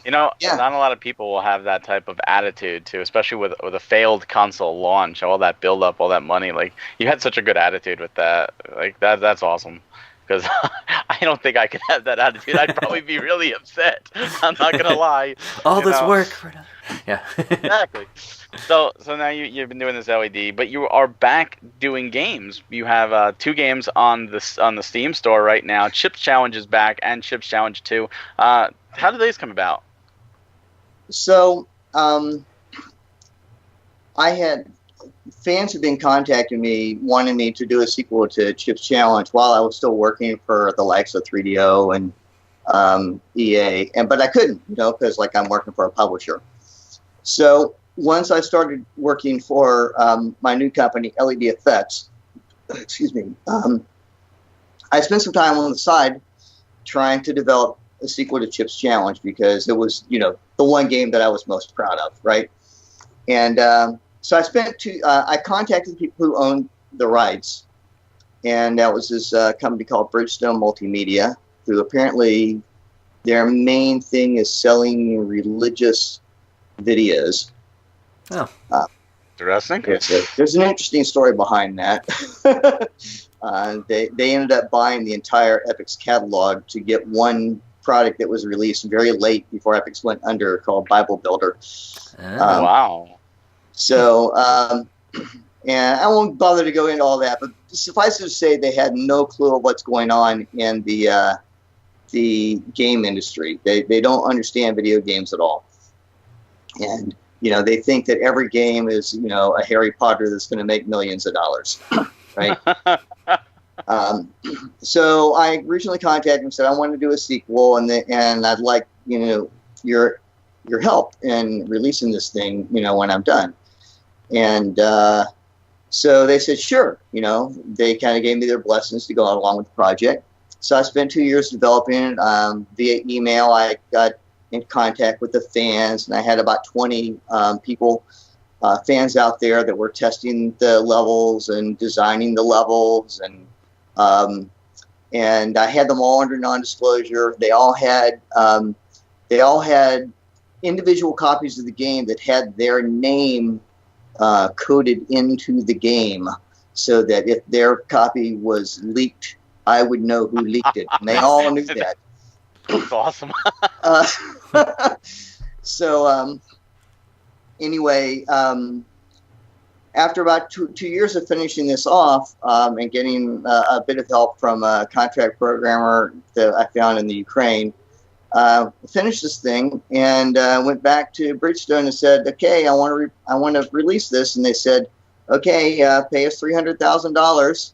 yeah. Not a lot of people will have that type of attitude too, especially with a failed console launch, all that build up, all that money. Like, you had such a good attitude with that. Like, that's awesome. Because I don't think I could have that attitude. I'd probably be really upset. I'm not gonna lie. All this work for nothing. Yeah. Exactly. So now you've been doing this LED, but you are back doing games. You have 2 games on the Steam store right now. Chips Challenge is back, and Chips Challenge 2. How did these come about? So fans have been contacting me, wanting me to do a sequel to Chips Challenge while I was still working for the likes of 3DO and EA, but I couldn't, because I'm working for a publisher. So once I started working for my new company, LED Effects, excuse me, I spent some time on the side trying to develop a sequel to Chips Challenge, because it was, the one game that I was most proud of, right? And so I contacted the people who owned the rights, and that was this company called Bridgestone Multimedia, who apparently their main thing is selling religious videos. Oh. Interesting. There's an interesting story behind that. They ended up buying the entire Epyx catalog to get one product that was released very late before Epyx went under, called Bible Builder. Wow. So, and I won't bother to go into all that, but suffice it to say, they had no clue of what's going on in the game industry. They don't understand video games at all. And, they think that every game is, a Harry Potter that's going to make millions of dollars, right? So I originally contacted him and said I wanted to do a sequel, and I'd like, your help in releasing this thing, when I'm done. And so they said, sure. They kind of gave me their blessings to go along with the project. So I spent 2 years developing it. Via email, I got in contact with the fans, and I had about 20 people, fans out there that were testing the levels and designing the levels, and I had them all under non-disclosure. They all had individual copies of the game that had their name coded into the game, so that if their copy was leaked, I would know who leaked it, and they all knew that. That's awesome. So anyway, after about two years of finishing this off and getting a bit of help from a contract programmer that I found in the Ukraine, finished this thing and went back to Bridgestone and said, "Okay, I want to release this." And they said, "Okay, pay us $300,000."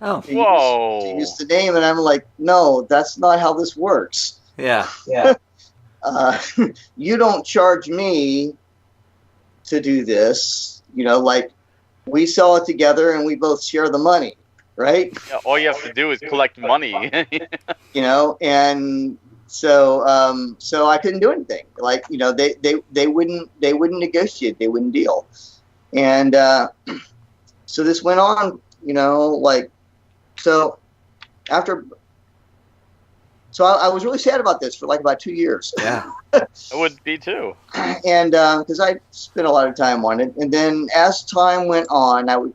Oh, whoa! To use the name, and I'm like, "No, that's not how this works. yeah. You don't charge me to do this. Like we sell it together and we both share the money, right?" Yeah, all you have to do is collect money. And so I couldn't do anything. Like they wouldn't negotiate, they wouldn't deal, and so this went on. So I was really sad about this for like about 2 years. Yeah. I would be too. And because I spent a lot of time on it, and then as time went on, I would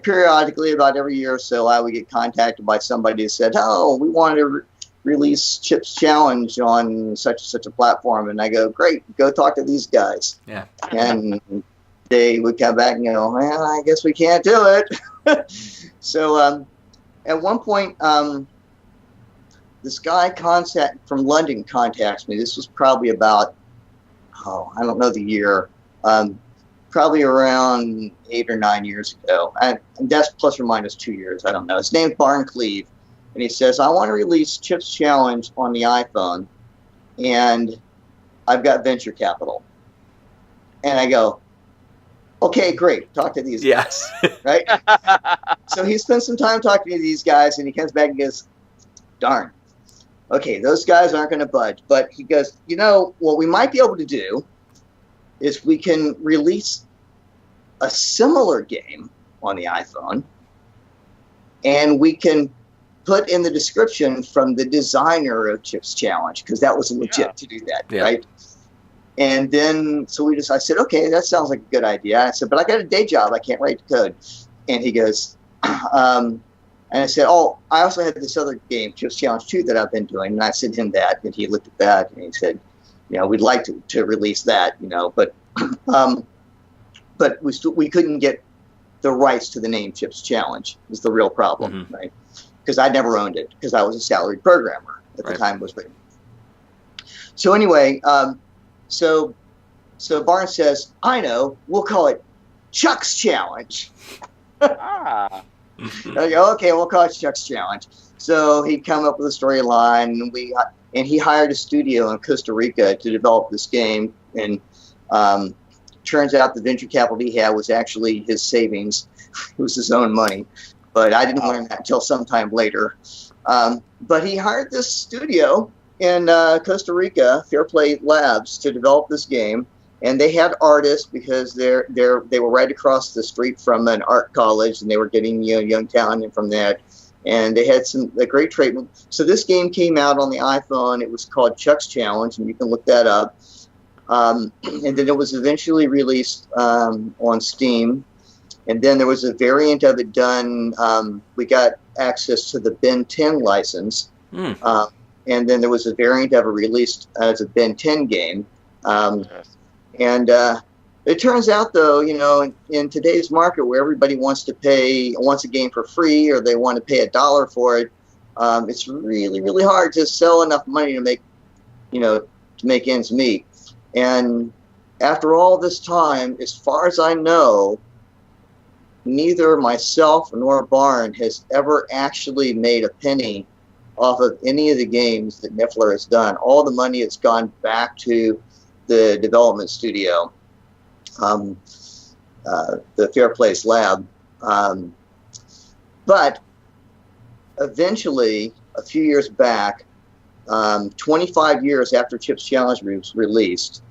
periodically, about every year or so, I would get contacted by somebody who said, "Oh, we want to release Chips Challenge on such and such a platform," and I go, "Great, go talk to these guys." Yeah. And they would come back and go, "Well, I guess we can't do it." So at one point, this guy from London contacts me. This was probably about, I don't know the year, probably around 8 or 9 years ago. And that's plus or minus 2 years. I don't know. His name's Barn Cleve. And he says, "I want to release Chips Challenge on the iPhone, and I've got venture capital." And I go, "Okay, great. Talk to these guys." Right? So he spends some time talking to these guys, and he comes back and goes, "Darn. Okay, those guys aren't going to budge." But he goes, "What we might be able to do is we can release a similar game on the iPhone, and we can put in the description from the designer of Chips Challenge, because that was legit to do that, right?" And then, I said, "Okay, that sounds like a good idea." I said, "But I got a day job. I can't write the code." And he goes, and I said, "Oh, I also had this other game, Chips Challenge 2, that I've been doing." And I sent him that, and he looked at that, and he said, "We'd like to release that, but we couldn't get the rights to the name Chips Challenge is the real problem, right? Because I never owned it, because I was a salaried programmer at the time it was written." So anyway, so Barnes says, "I know, we'll call it Chuck's Challenge." Ah. I go, "Okay, we'll call it Chuck's Challenge." So he'd come up with a storyline, and he hired a studio in Costa Rica to develop this game. And turns out the venture capital he had was actually his savings. It was his own money. But I didn't learn that until sometime later. But he hired this studio in Costa Rica, Fairplay Labs, to develop this game. And they had artists, because they were right across the street from an art college, and they were getting young talent from that. And they had a great treatment. So this game came out on the iPhone. It was called Chuck's Challenge, and you can look that up. And then it was eventually released on Steam. And then there was a variant of it done. We got access to the Ben 10 license. And then there was a variant of it released as a Ben 10 game. And it turns out, though, in today's market, where everybody wants a game for free, or they want to pay $1 for it, it's really, really hard to sell enough money to make ends meet. And after all this time, as far as I know, neither myself nor Barn has ever actually made a penny off of any of the games that Niffler has done. All the money has gone back to the development studio, the Fairplace Lab. But eventually, a few years back, 25 years after Chips Challenge was released,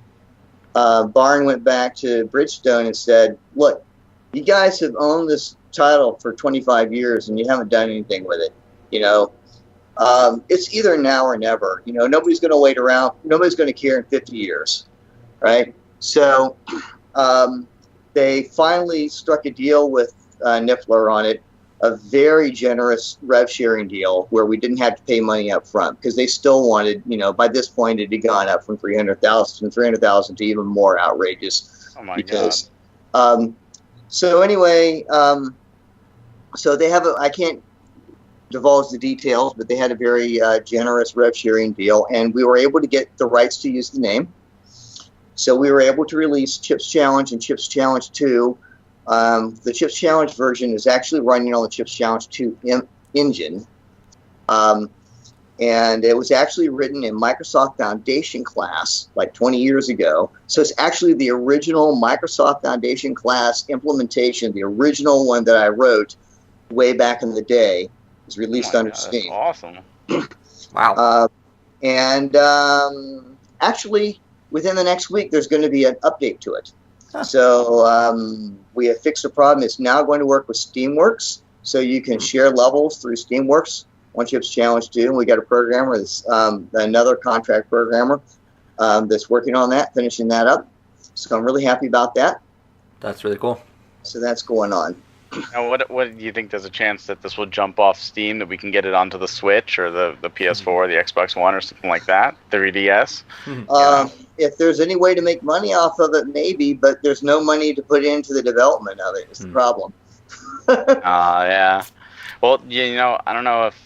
Barn went back to Bridgestone and said, "Look, you guys have owned this title for 25 years and you haven't done anything with it. It's either now or never. Nobody's going to wait around. Nobody's going to care in 50 years, right?" So they finally struck a deal with Niffler on it, a very generous rev sharing deal where we didn't have to pay money up front, because they still wanted, by this point it had gone up from 300,000 to even more outrageous. Oh my God. So anyway, so they have I can't divulge the details, but they had a very generous rev sharing deal, and we were able to get the rights to use the name. So we were able to release Chips Challenge and Chips Challenge 2. The Chips Challenge version is actually running on the Chips Challenge 2 engine. And it was actually written in Microsoft Foundation class like 20 years ago. So it's actually the original Microsoft Foundation class implementation, the original one that I wrote way back in the day. It was released under Steam. That's awesome. Wow. And actually, within the next week, there's going to be an update to it. Huh. So we have fixed the problem. It's now going to work with Steamworks, so you can share levels through Steamworks on Chips Challenge 2. And we got a programmer, that's, another contract programmer that's working on that, finishing that up. So I'm really happy about that. That's really cool. So that's going on. Now, what do you think there's a chance that this will jump off Steam, that we can get it onto the Switch or the PS4, the Xbox One, or something like that, the 3DS? If there's any way to make money off of it, maybe, but there's no money to put into the development of it. It's the problem. Yeah. Well, you know, I don't know if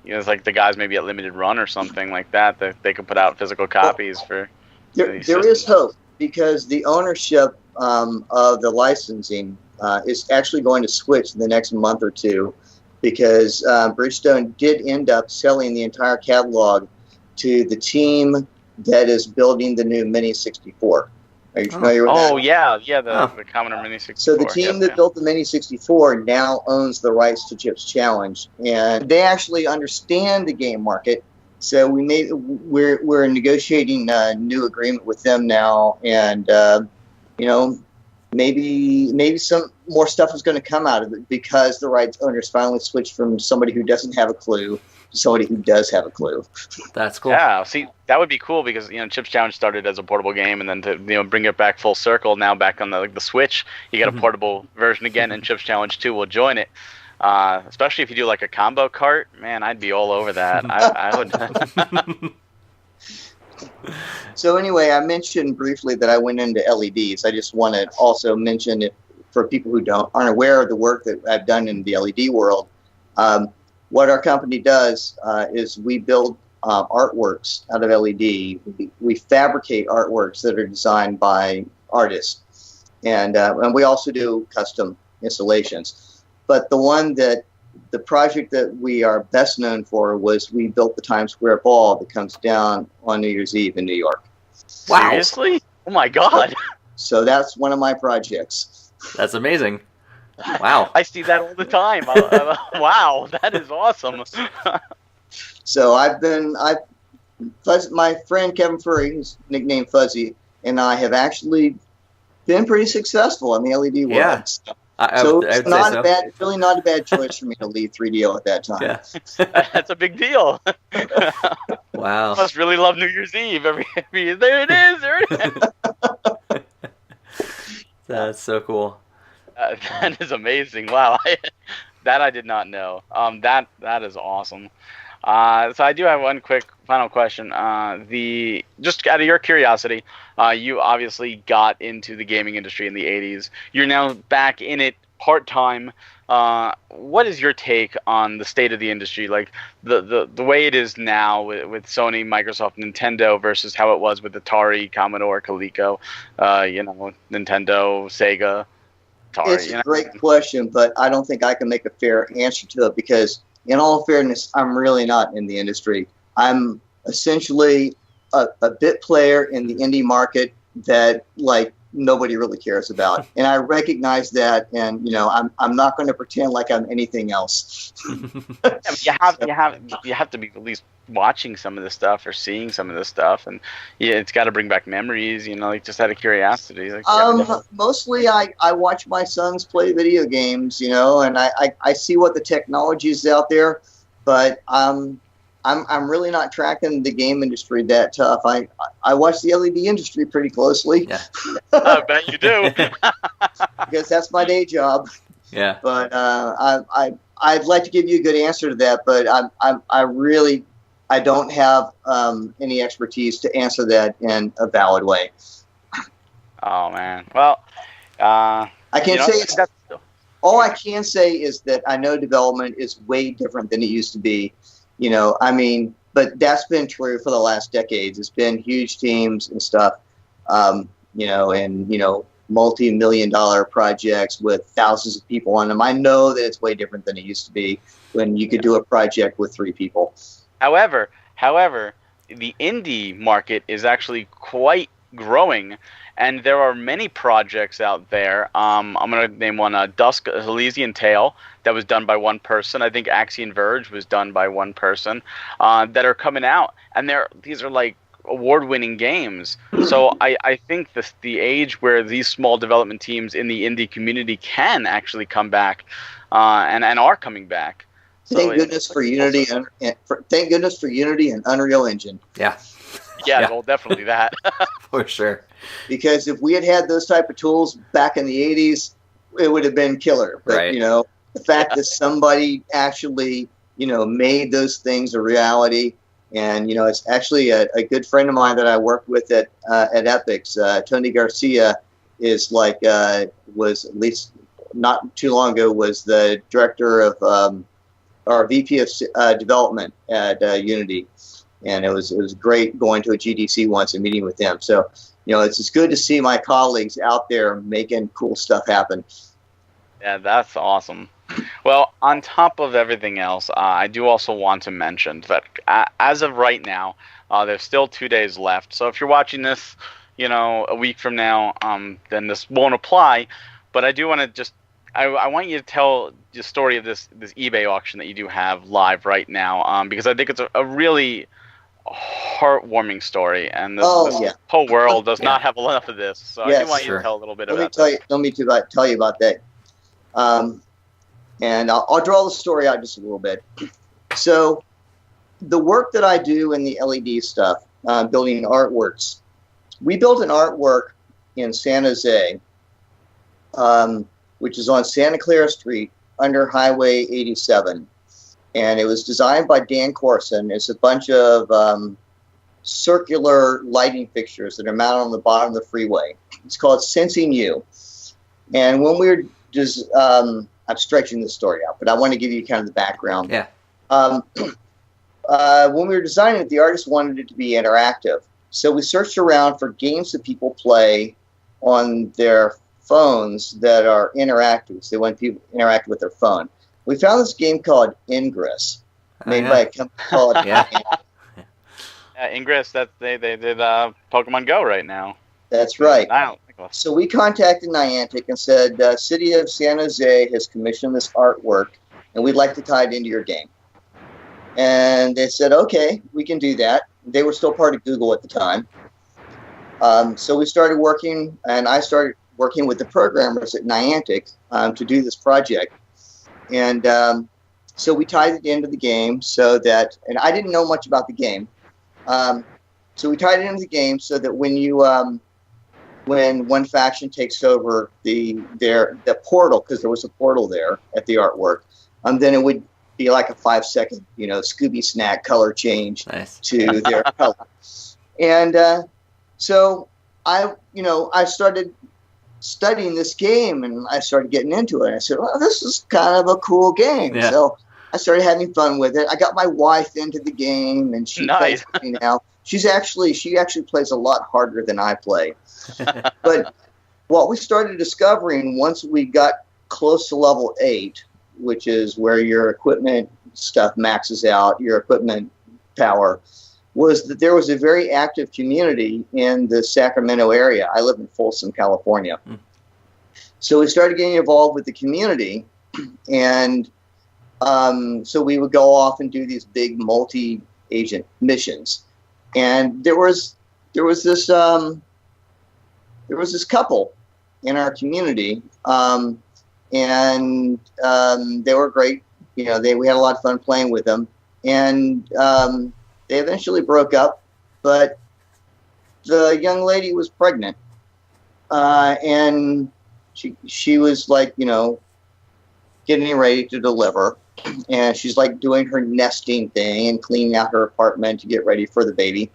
you know, it's like the guys maybe at Limited Run or something like that they could put out physical copies for. There is hope, because the ownership of the licensing is actually going to switch in the next month or two, because Bridgestone did end up selling the entire catalog to the team that is building the new Mini 64. Are you familiar with that? Oh, yeah, the Commodore Mini 64. So the team that built the Mini 64 now owns the rights to Chips Challenge, and they actually understand the game market. So we're negotiating a new agreement with them now, and you know, maybe some more stuff is going to come out of it, because the rights owners finally switched from somebody who doesn't have a clue to somebody who does have a clue. That's cool. Yeah, see, that would be cool, because you know, Chips Challenge started as a portable game, and then to bring it back full circle, now back on the Switch, you got a portable version again, and Chips Challenge 2 will join it. Especially if you do like a combo cart, man, I'd be all over that. I would. So anyway, I mentioned briefly that I went into LEDs. I just want to also mention it for people who aren't aware of the work that I've done in the LED world. What our company does is we build artworks out of LED. We fabricate artworks that are designed by artists, and we also do custom installations. But the project that we are best known for was we built the Times Square ball that comes down on New Year's Eve in New York. Wow. Seriously? Oh my God. So that's one of my projects. That's amazing. Wow. I see that all the time. Wow, that is awesome. So my friend Kevin Furry, who's nicknamed Fuzzy, and I have actually been pretty successful in the LED world. Yeah. So it's really not a bad choice for me to leave 3DO at that time. Yeah. That's a big deal. Wow. You must really love New Year's Eve. There it is. There it is. That's so cool. That is amazing. Wow. That I did not know. That is awesome. So I do have one quick final question. Just out of your curiosity, you obviously got into the gaming industry in the 80s. You're now back in it part-time. What is your take on the state of the industry, like the way it is now with Sony, Microsoft, Nintendo versus how it was with Atari, Commodore, Coleco, Nintendo, Sega, Atari? It's a great question, but I don't think I can make a fair answer to it, because in all fairness, I'm really not in the industry. I'm essentially a bit player in the indie market that nobody really cares about, and I recognize that. And I'm not going to pretend like I'm anything else. You have to be at least watching some of this stuff or seeing some of this stuff, and it's got to bring back memories. Just out of curiosity. Mostly, I watch my sons play video games. And I see what the technology is out there, but I'm really not tracking the game industry that tough. I watch the LED industry pretty closely. Yeah. I bet you do. Because that's my day job. Yeah. But I'd like to give you a good answer to that, but I don't have any expertise to answer that in a valid way. Oh man. Well, I can't say it's. That's, All I can say is that I know development is way different than it used to be. I mean, but that's been true for the last decades. It's been huge teams and stuff, and multi-million-dollar projects with thousands of people on them. I know that it's way different than it used to be when you could do a project with 3 people. However, the indie market is actually quite growing, and there are many projects out there. I'm going to name one, Dusk Elysian Tale, that was done by one person. I think Axiom Verge was done by one person, that are coming out, and these are like award-winning games. So I think the age where these small development teams in the indie community can actually come back, and are coming back. So thank goodness for Unity thank goodness for Unity and Unreal Engine. Yeah. Yeah, well, definitely that. For sure. Because if we had those type of tools back in the 80s, it would have been killer. But, right. The fact that somebody actually, made those things a reality. And, it's actually a good friend of mine that I worked with at Epyx, Tony Garcia, was at least not too long ago, was the director of our VP of development at Unity. And it was great going to a GDC once and meeting with them. So, it's good to see my colleagues out there making cool stuff happen. Yeah, that's awesome. Well, on top of everything else, I do also want to mention that as of right now, there's still 2 days left. So if you're watching this, a week from now, then this won't apply. But I do want to just, I want you to tell the story of this eBay auction that you do have live right now, because I think it's a really heartwarming story, and this whole world does not have enough of this. So I do want you to tell a little bit about that. Let me tell you about that. And I'll draw the story out just a little bit. So the work that I do in the LED stuff, building artworks, we built an artwork in San Jose, which is on Santa Clara Street under Highway 87. And it was designed by Dan Corson. It's a bunch of circular lighting fixtures that are mounted on the bottom of the freeway. It's called Sensing You. And when we were just, I'm stretching the story out, but I want to give you kind of the background. Yeah. When we were designing it, the artist wanted it to be interactive. So we searched around for games that people play on their phones that are interactive. So they want people to interact with their phone. We found this game called Ingress, made by a company called Ingress. They did Pokemon Go right now. That's right. So we contacted Niantic and said, City of San Jose has commissioned this artwork, and we'd like to tie it into your game. And they said, okay, we can do that. They were still part of Google at the time. So we started working, and I started working with the programmers at Niantic to do this project. And so we tied it into the game so that, and I didn't know much about the game. So we tied it into the game so that when you, when one faction takes over the portal, because there was a portal there at the artwork, then it would be like a 5-second, Scooby Snack color change to their color. And so I started studying this game, and I started getting into it. I said, well, this is kind of a cool game. Yeah. So I started having fun with it. I got my wife into the game, and she plays with me now. She actually plays a lot harder than I play. But what we started discovering once we got close to level 8, which is where your equipment stuff maxes out, your equipment power, was that there was a very active community in the Sacramento area. I live in Folsom, California. So we started getting involved with the community, and so we would go off and do these big multi-agent missions. And there was this couple in our community, and they were great. We had a lot of fun playing with them, and they eventually broke up, but the young lady was pregnant, and she was like, getting ready to deliver, and she's like doing her nesting thing and cleaning out her apartment to get ready for the baby.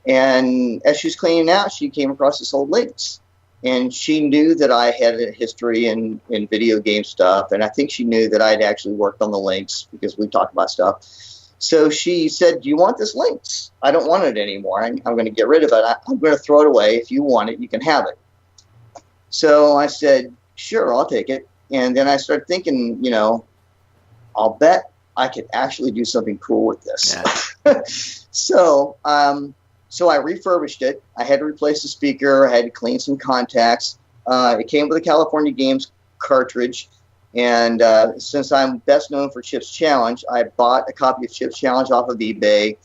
And as she's cleaning out, she came across this old lynx, And she knew that I had a history in video game stuff, and I think she knew that I'd actually worked on the Lynx because we talked about stuff. So she said, "Do you want this Lynx? I don't want it anymore. I'm going to get rid of it. I'm going to throw it away. If you want it, you can have it." So I said, "Sure, I'll take it." And then I started thinking, I'll bet I could actually do something cool with this. Yeah. So I refurbished it. I had to replace the speaker. I had to clean some contacts. It came with a California Games cartridge. And since I'm best known for Chip's Challenge, I bought a copy of Chip's Challenge off of eBay.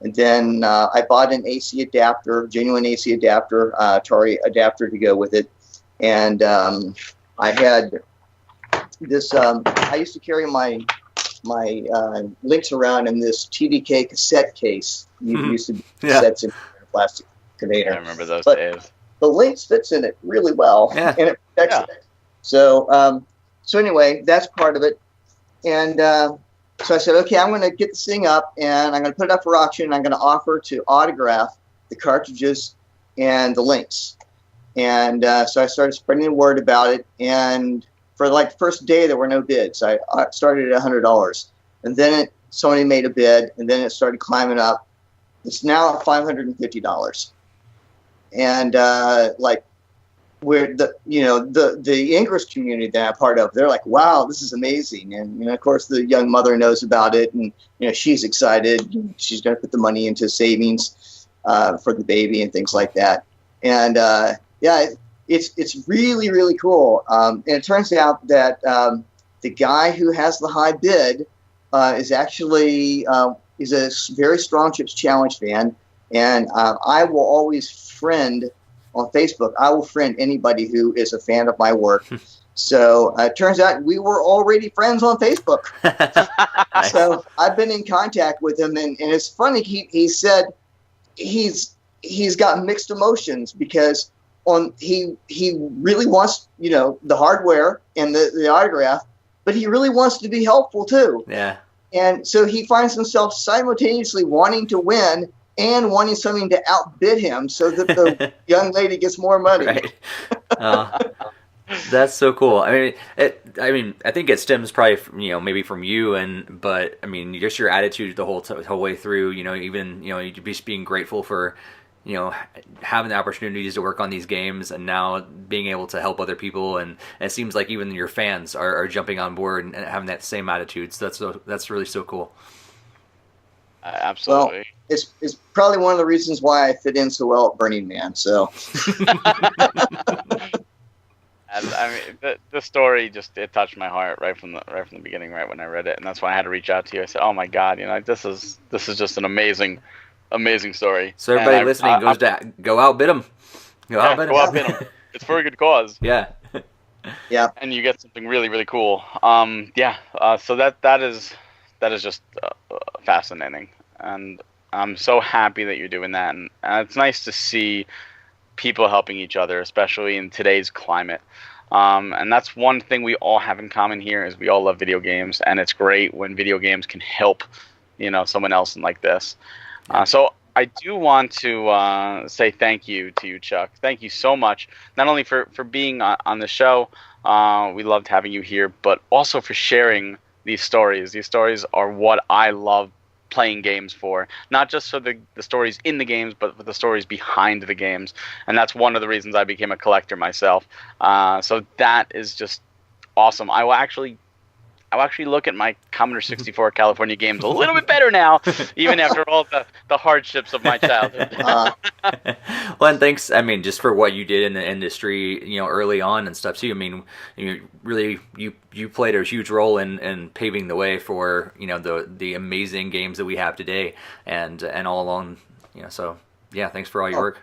And then I bought an AC adapter, genuine AC adapter, Atari adapter to go with it. And I had this, I used to carry my Lynx around in this TDK cassette case. You used to be cassettes in a plastic container. I remember those days. The Lynx fits in it really well, and it protects it. So anyway, that's part of it. And so I said, okay, I'm going to get this thing up, and I'm going to put it up for auction, and I'm going to offer to autograph the cartridges and the Lynx. And so I started spreading the word about it, and for like the first day, there were no bids. I started at $100, and then somebody made a bid, and then it started climbing up. It's now at $550, and where the English community that I'm part of, they're like, "Wow, this is amazing!" And of course, the young mother knows about it, and she's excited. She's going to put the money into savings for the baby and things like that. And it's really, really cool. And it turns out that the guy who has the high bid is actually is a very strong Chips Challenge fan, and I will always friend on Facebook. I will friend anybody who is a fan of my work. So it turns out we were already friends on Facebook. So I've been in contact with him, and it's funny. He said he's got mixed emotions because he really wants the hardware and the autograph, but he really wants to be helpful too. Yeah. And so he finds himself simultaneously wanting to win and wanting something to outbid him so that the young lady gets more money. Right. That's so cool. I mean, I think it stems probably from, maybe from you, but I mean, just your attitude the whole way through. Even just being grateful for having the opportunities to work on these games, and now being able to help other people, and it seems like even your fans are jumping on board and having that same attitude. So that's really so cool. Absolutely. Well, it's probably one of the reasons why I fit in so well at Burning Man. So. And I mean, the story it touched my heart right from the beginning, right when I read it, and that's why I had to reach out to you. I said, "Oh my God, this is just an amazing story." So everybody listening go outbid them. Go outbid them. It's for a good cause. Yeah. Yeah. And you get something really, really cool. So that is just fascinating, and I'm so happy that you're doing that, and it's nice to see people helping each other, especially in today's climate. And that's one thing we all have in common here is we all love video games, and it's great when video games can help, someone else like this. So I do want to say thank you to you, Chuck. Thank you so much, not only for being on the show, we loved having you here, but also for sharing these stories. These stories are what I love playing games for, not just for the stories in the games, but for the stories behind the games. And that's one of the reasons I became a collector myself. So that is just awesome. I will actually look at my Commodore 64 California games a little bit better now, even after all the hardships of my childhood. Well, and thanks, just for what you did in the industry, early on and stuff too. I mean, really, you played a huge role in paving the way for, the amazing games that we have today, and all along, so yeah, thanks for all your work.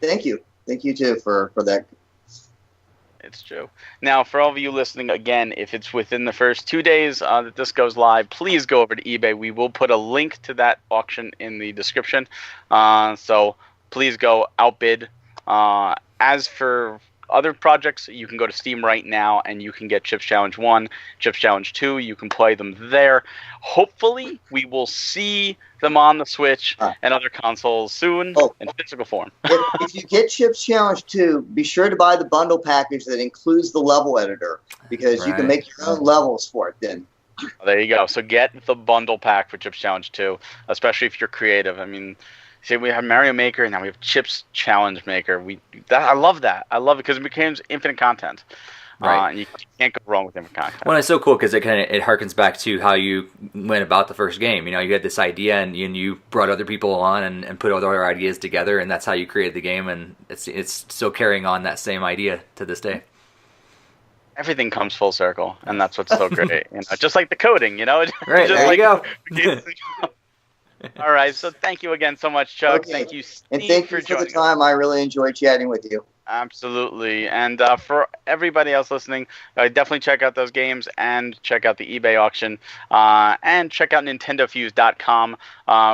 Thank you too for that. It's true. Now, for all of you listening, again, if it's within the first 2 days that this goes live, please go over to eBay. We will put a link to that auction in the description. So please go outbid. As for other projects, you can go to Steam right now and you can get Chips Challenge 1, Chips Challenge 2. You can play them there. Hopefully, we will see them on the Switch and other consoles soon in physical form. If you get Chips Challenge 2, be sure to buy the bundle package that includes the level editor, because you can make your own levels for it then. There you go. So get the bundle pack for Chips Challenge 2, especially if you're creative. I mean, see, we have Mario Maker, and now we have Chips Challenge Maker. I love that. I love it because it becomes infinite content. Right. And you can't go wrong with infinite content. Well, it's so cool because it harkens back to how you went about the first game. You know, you had this idea and you brought other people on and put other ideas together, and that's how you created the game. And it's still carrying on that same idea to this day. Everything comes full circle, and that's what's so great. Just like the coding, Right, just there you go. All right, so thank you again so much, Chuck. Okay. Thank you, Steve, And thank you for the time. I really enjoyed chatting with you. Absolutely. And for everybody else listening, definitely check out those games and check out the eBay auction and check out NintendoFuse.com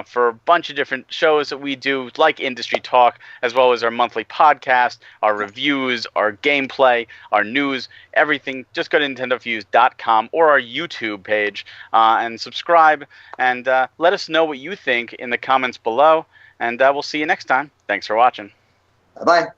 for a bunch of different shows that we do, like Industry Talk, as well as our monthly podcast, our reviews, our gameplay, our news, everything. Just go to NintendoFuse.com or our YouTube page and subscribe and let us know what you think in the comments below. And we'll see you next time. Thanks for watching. Bye-bye.